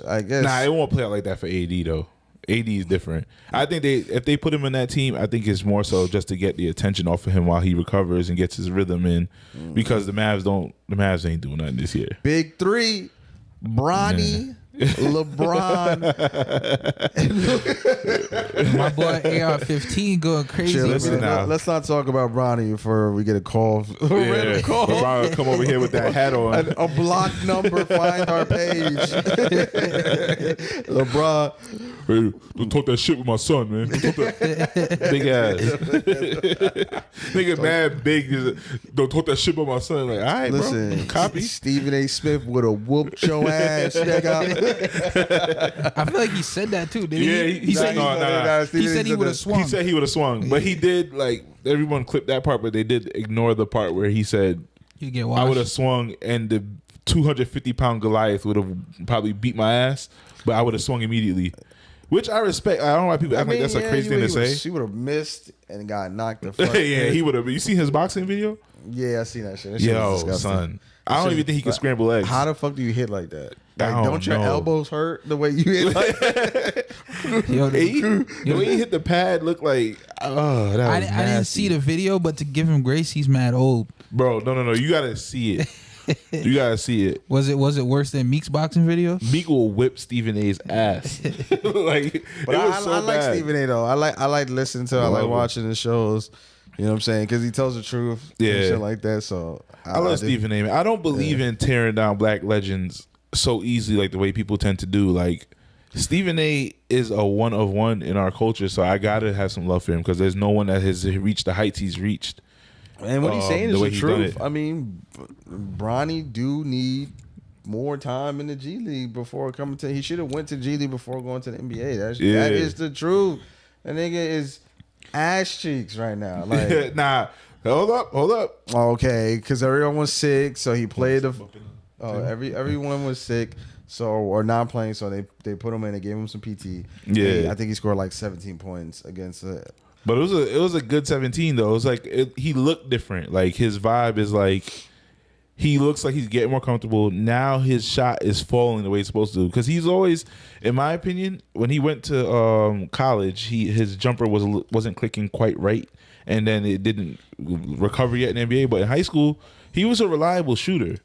I guess.
Nah, it won't play out like that for AD though. AD is different. I think if they put him in that team, I think it's more so just to get the attention off of him while he recovers and gets his rhythm in, because the Mavs ain't doing nothing this year.
Big three, Bronny. LeBron,
my boy AR-15 going crazy.
Let's not talk about Bronny before we get a call.
Random call. LeBron come over here with that hat on.
A block number. Find our page. LeBron,
hey, don't talk that shit with my son, man. Don't talk that big ass. Nigga mad big. Don't talk that shit with my son. Like, all right,
listen,
bro. Copy.
Stephen A. Smith would have whooped your ass, nigga.
I feel like he said that too, didn't he?
Yeah, he said
he said he would have swung.
He said he would have swung, but he did, like, everyone clipped that part, but they did ignore the part where he said,
"You get washed."
I would have swung, and the 250-pound Goliath would have probably beat my ass, but I would have swung immediately. Which I respect. I don't know why people act like that's a crazy thing to say.
She would have missed and got knocked the fuck.
Yeah, he would have. You seen his boxing video?
Yeah, I seen that shit. That
Yo, son. I don't even think he can scramble eggs.
How the fuck do you hit like that? Like, don't your
know.
Elbows hurt the way you hit like that?
The way he hit the pad looked like, oh, that was nasty.
I didn't see the video, but to give him grace, he's mad old.
Bro, no. You got to see it. You got to see it.
Was it worse than Meek's boxing video?
Meek will whip Stephen A's ass. Like,
but I like Stephen A though. I like listening to. I like watching the shows. You know what I'm saying? Because he tells the truth. And shit like that. So
I love Stephen A. I don't believe in tearing down black legends so easily like the way people tend to do. Like, Stephen A. is a one of one in our culture, so I gotta have some love for him because there's no one that has reached the heights he's reached.
And what he's saying is the truth. I mean, Bronny do need more time in the G League before coming to. He should have went to G League before going to the NBA. That is the truth. That nigga is ass cheeks right now. Like,
nah, hold up.
Okay, because everyone was sick, so he played the. Everyone was sick, or not playing, so they put him in and gave him some PT.
Yeah,
I think he scored like 17 points against it.
But it was a good 17 though. It was like he looked different. Like, his vibe is like, he looks like he's getting more comfortable. Now his shot is falling the way it's supposed to. Because he's always, in my opinion, when he went to college, his jumper wasn't clicking quite right, and then it didn't recover yet in the NBA. But in high school, he was a reliable shooter.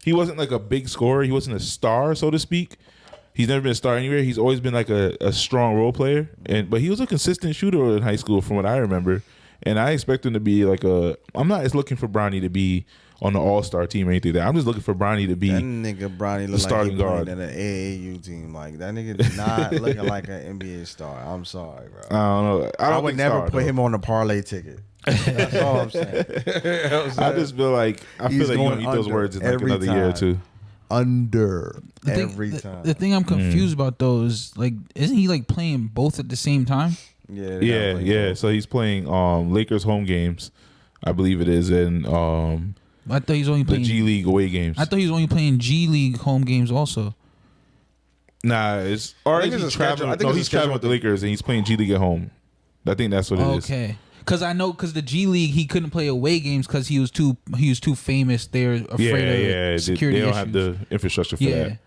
He wasn't like a big scorer. He wasn't a star, so to speak. He's never been a star anywhere. He's always been like a strong role player, but he was a consistent shooter in high school, from what I remember. And I expect him to be like I'm not just looking for Bronny to be on the All-Star team or anything like that. I'm just looking for Bronny to be
that nigga Bronny look
starting
like he
guard
in an AAU team. Like, that nigga not looking like an NBA star. I'm sorry, bro.
I don't know. I would
never put him on the parlay ticket. That's all I'm saying.
I just feel like you don't eat those words in like another year or two.
Every time.
The thing I'm confused about though is, like, isn't he like playing both at the same time?
Yeah. So he's playing Lakers home games, I believe it is, and
I thought he's only playing
the G League away games.
I thought he was only playing G League home games also.
Nah, he's traveling with the Lakers and he's playing G League at home. I think that's what it is.
Okay. Because I know, because the G League, he couldn't play away games because he was too famous. They're afraid of security
They don't
issues.
have the infrastructure for that.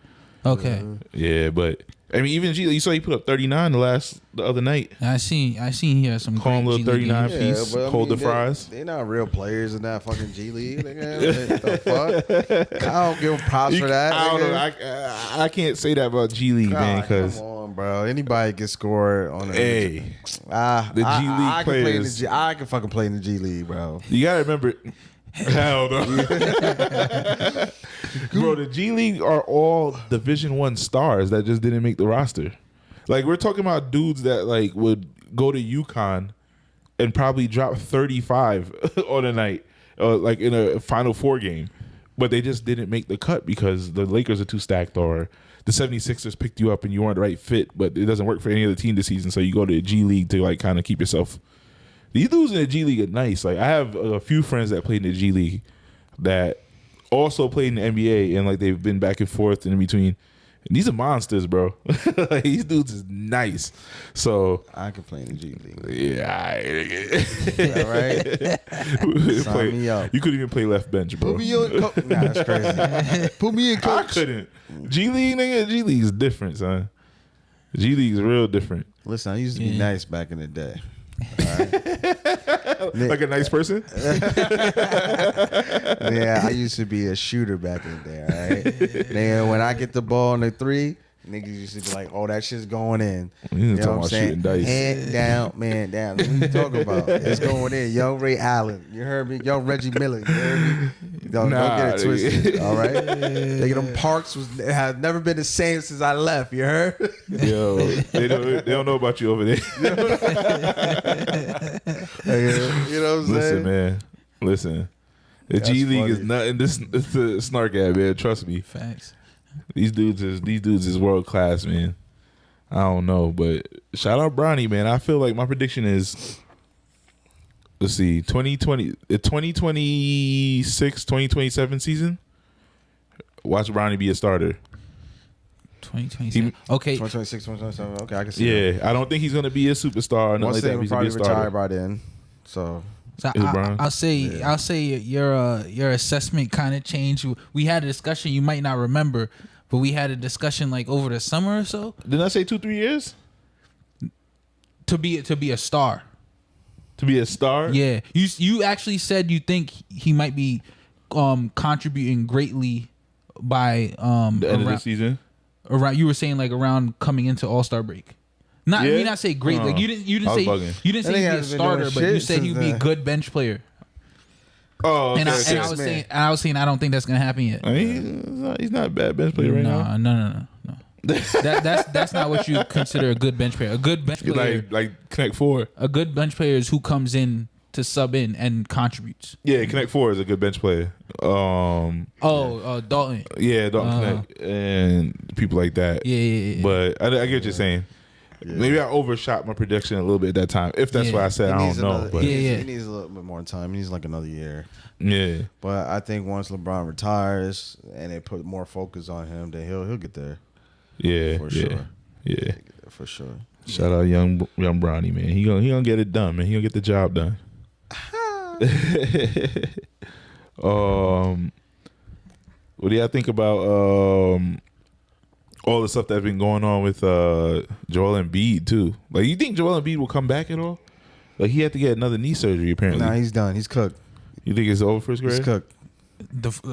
Okay.
Yeah, but I mean, even G League, you saw he put up 39 the other night.
I seen he had some
calling
great
little
G League
39
games.
piece,
but I
hold
mean,
the fries.
They're not real players in that fucking G League. Nigga. What the fuck? I don't give them props for that.
I don't
nigga.
know. I can't say that about G League, man, because
come on, bro. Anybody can score on
the G League players.
I can fucking play in the G League, bro.
You gotta remember. Hell no. Bro, the G League are all Division I stars that just didn't make the roster. Like, we're talking about dudes that like would go to UConn and probably drop 35 on a night, like in a Final Four game, but they just didn't make the cut because the Lakers are too stacked, or the 76ers picked you up and you weren't the right fit, but it doesn't work for any other team this season, so you go to the G League to like kind of keep yourself. These dudes in the G League are nice. Like, I have a few friends that played in the G League that also played in the NBA, and like they've been back and forth in between. And these are monsters, bro. Like, these dudes is nice. So
I can play in the G League.
Yeah,
All right. Sign me up.
You couldn't even play left bench, bro.
Put me on. Nah, that's crazy. Put me in, coach.
I couldn't. G League, nigga. G League is different, son. G League is real different.
Listen, I used to be nice back in the day.
Like a nice person?
Yeah, I used to be a shooter back in the day, all right? Then when I get the ball on the three, niggas used to be like, oh, that shit's going in.
You know what I'm saying?
Head down, man down. What you talking about? It's going in. Young Ray Allen. You heard me? Young Reggie Miller. You heard me? Don't get it twisted, all right? Nigga, them Parks have never been the same since I left. You heard?
Yo, they don't know about you over there.
You know what I'm saying?
Listen, man. Listen. The G League
funny.
is nothing. It's a snark at, man. Trust me.
Facts.
These dudes is world class, man. I don't know, but shout out Bronny, man. I feel like my prediction is, let's see, 2026, 2027 season. Watch Bronny be a starter.
2027. Okay.
2026, 2027. Okay, I can see that.
Yeah, I don't think he's gonna be a superstar. Or
Once
like
they
that.
will
He's gonna
probably
be a starter.
retire by then. So
I'll say your assessment kind of changed. We had a discussion you might not remember, but we had a discussion like over the summer or so.
Didn't I say 2-3 years
To be a star.
to be a star?
Yeah, you actually said you think he might be contributing greatly by
The end of the season.
Around, you were saying like around coming into All-Star break. Not
Yeah?
you not say great. Like you didn't
I was
say
bugging.
you didn't say he'd be a starter, but you said he'd be a good bench player.
Oh, okay,
And I
okay.
was saying I don't think that's gonna happen yet.
I mean, he's not a bad bench player right now.
No. That's not what you consider a good bench player. A good bench player,
Like Connect Four.
a good bench player is who comes in to sub in and contributes.
Yeah, Connect Four is a good bench player.
Dalton.
Yeah, Dalton Connect and people like that.
Yeah.
But I get what you're saying. Yeah. Maybe I overshot my prediction a little bit at that time. If that's what I said, I don't know. But
he needs a little bit more time. He needs like another year.
Yeah.
But I think once LeBron retires and they put more focus on him, then he'll get there.
Yeah.
For sure.
Yeah.
For sure.
Shout out young Bronny, man. He gonna get it done, man. He gonna get the job done. What do y'all think about all the stuff that's been going on with Joel Embiid too? Like, you think Joel Embiid will come back at all? Like, he had to get another knee surgery apparently.
Nah, he's done. He's cooked.
You think it's over for his career?
He's cooked.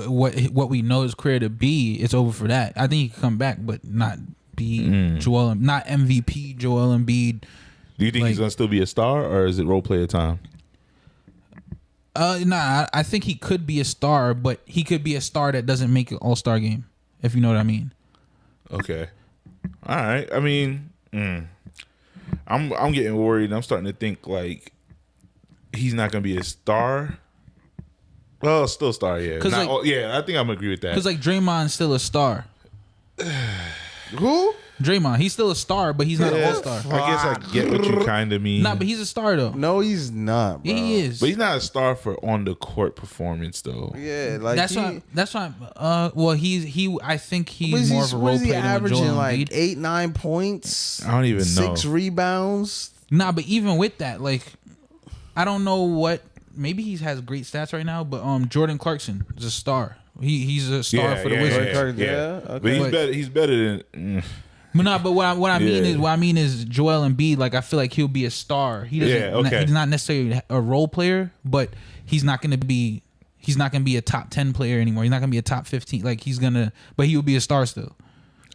What we know his career to be, it's over for that. I think he can come back, but not be not MVP Joel Embiid.
Do you think he's gonna still be a star, or is it role player time?
Nah, I think he could be a star, but he could be a star that doesn't make an All-Star game, if you know what I mean.
Okay. All right. I mean, I'm getting worried. I'm starting to think like he's not gonna be a star. Well, still a star, yeah. Yeah, I think I'm gonna agree with that.
Because like Draymond's still a star.
Who?
Draymond, he's still a star, but he's not an All-Star.
I guess I get what you kind of mean.
Nah, but he's a star though.
No, he's not, bro.
Yeah, he is.
But he's not a star for on the court performance though.
Yeah, like
that's why. Well, I think he's more of a role
What is he
player than
averaging?
Joel
Like
Embiid.
8-9 points.
I don't even know.
6 rebounds.
Nah, but even with that, like I don't know what. Maybe he has great stats right now, but Jordan Clarkson is a star. He's a star for the Wizards.
Okay.
But he's better than.
But what I mean is Joel Embiid. Like, I feel like he'll be a star. He doesn't. He's not necessarily a role player, but he's not going to be. He's not going to be a top 10 player anymore. He's not going to be a top 15. Like, but he will be a star still.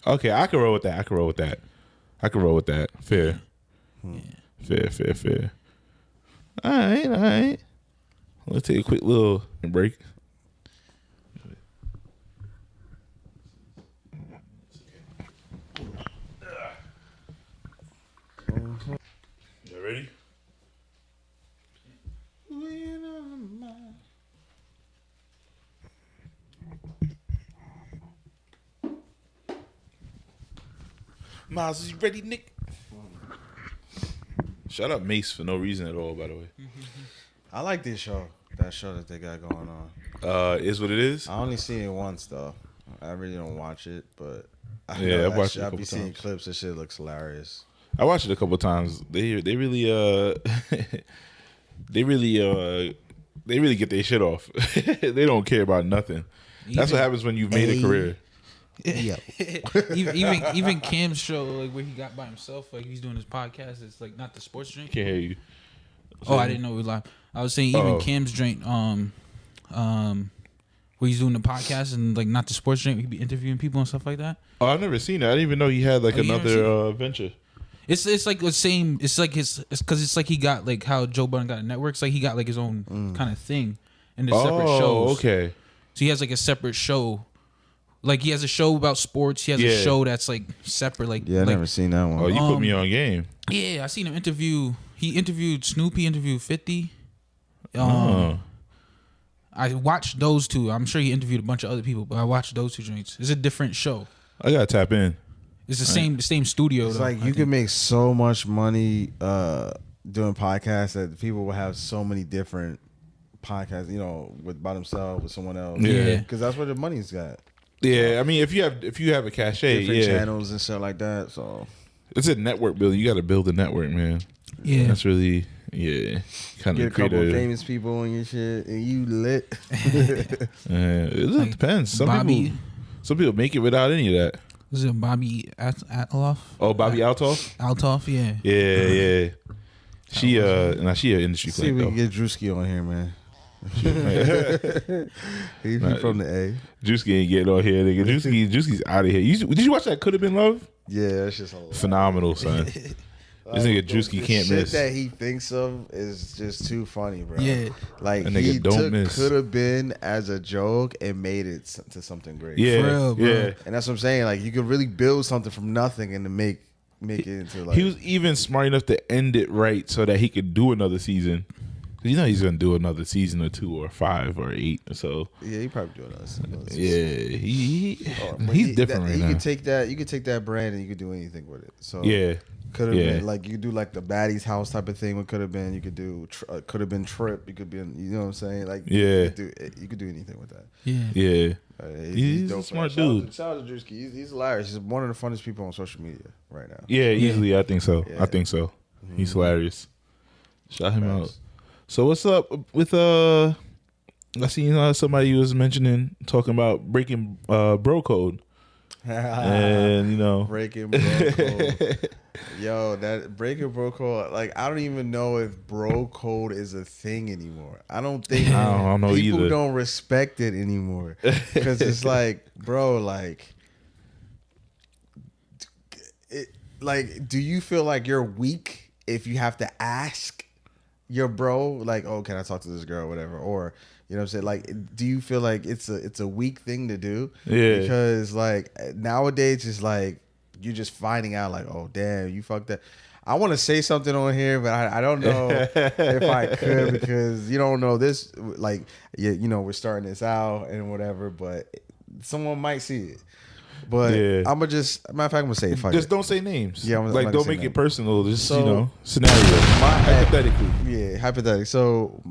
Okay, I can roll with that. Fair. Yeah. Fair. All right. Let's take a quick little break. You ready? Miles, is you ready, Nick? Shout out Mace for no reason at all, by the way.
I like this show. That show that they got going on.
Is what it is?
I only seen it once, though. I really don't watch it, but
I watched it a couple
be seeing
times.
clips. This shit looks hilarious.
I watched it a couple times. They really they really get their shit off. They don't care about nothing. That's what happens when you've made a career.
Yeah.
even Cam's show, like where he got by himself, like he's doing his podcast. It's like not the sports drink.
Can't hear you.
Oh, I didn't know we live. I was saying even Cam's drink, where he's doing the podcast and like not the sports drink, he be interviewing people and stuff like that.
Oh, I've never seen that. I didn't even know he had like another venture.
It's like the same. It's like it's because it's like he got like how Joe Budden got a network. It's like he got like his own kind of thing, and there's separate shows.
Okay.
So he has like a separate show. Like he has a show about sports. He has a show that's like separate. Like
I never seen that one.
Oh, you put me on game.
Yeah, I seen him interview. He interviewed Snoop. He interviewed 50. I watched those two. I'm sure he interviewed a bunch of other people, but I watched those two joints. It's a different show.
I gotta tap in.
It's the same studio.
It's
though,
like you can make so much money doing podcasts that people will have so many different podcasts. You know, by themselves with someone else.
Yeah,
because that's where the money's got.
Yeah, I mean, if you have a cachet,
different channels and stuff like that. So
it's a network building. You got to build a network, man.
Yeah,
that's really kind
of
a
couple of famous people on your shit and you lit.
It
like
depends. Some people make it without any of that.
Was it Bobby Althoff?
Oh, Bobby Althoff.
Althoff, yeah.
Yeah. She an industry
player. See, we
though.
can get Drewski on here, man. He's from the A.
Drewski ain't getting on here, nigga. Drewski's out of here. Did you watch that? Could Have Been Love.
Yeah, that's just hilarious.
Phenomenal, son. This nigga Drewski can't miss.
Shit that he thinks of is just too funny, bro.
Yeah,
like he Could Have Been as a joke and made it to something great.
Yeah,
for real, bro.
Yeah.
And that's what I'm saying. Like you could really build something from nothing and to make it into like.
He was even smart enough to end it right so that he could do another season. You know he's gonna do another season or 2 or 5 or 8. So
yeah, he probably do another season.
Yeah, he's different right now.
You could take that brand and you could do anything with it. So
yeah.
Could have been like you could do like the Baddies House type of thing. What could have been you could do could have been Trip. You could be you know what I'm saying like you could do anything with that.
Yeah.
He's a smart dude.
Shout out to Drewski. He's hilarious. He's one of the funniest people on social media right now.
Yeah, easily. I think so. Yeah.
Mm-hmm.
He's hilarious. Shout him out. So what's up with I seen somebody was mentioning talking about breaking bro code. And you know
breaking bro code. Yo, that breaking bro code, like I don't even know if bro code is a thing anymore. I don't think
I don't know
people
either.
don't respect it anymore. Because it's like, bro, like do you feel like you're weak if you have to ask your bro, like, oh, can I talk to this girl or whatever? Or, you know what I'm saying? Like, do you feel like it's a weak thing to do?
Yeah.
Because, like, nowadays, it's like, you're just finding out, like, oh, damn, you fucked up. I want to say something on here, but I don't know if I could because you don't know this. Like, you know, we're starting this out and whatever, but someone might see it. But I'm gonna just matter of fact, I'm gonna say it.
Just don't say names.
Yeah,
I'm like don't make it personal. Just
so,
scenario. Hypothetically.
Yeah, hypothetically. So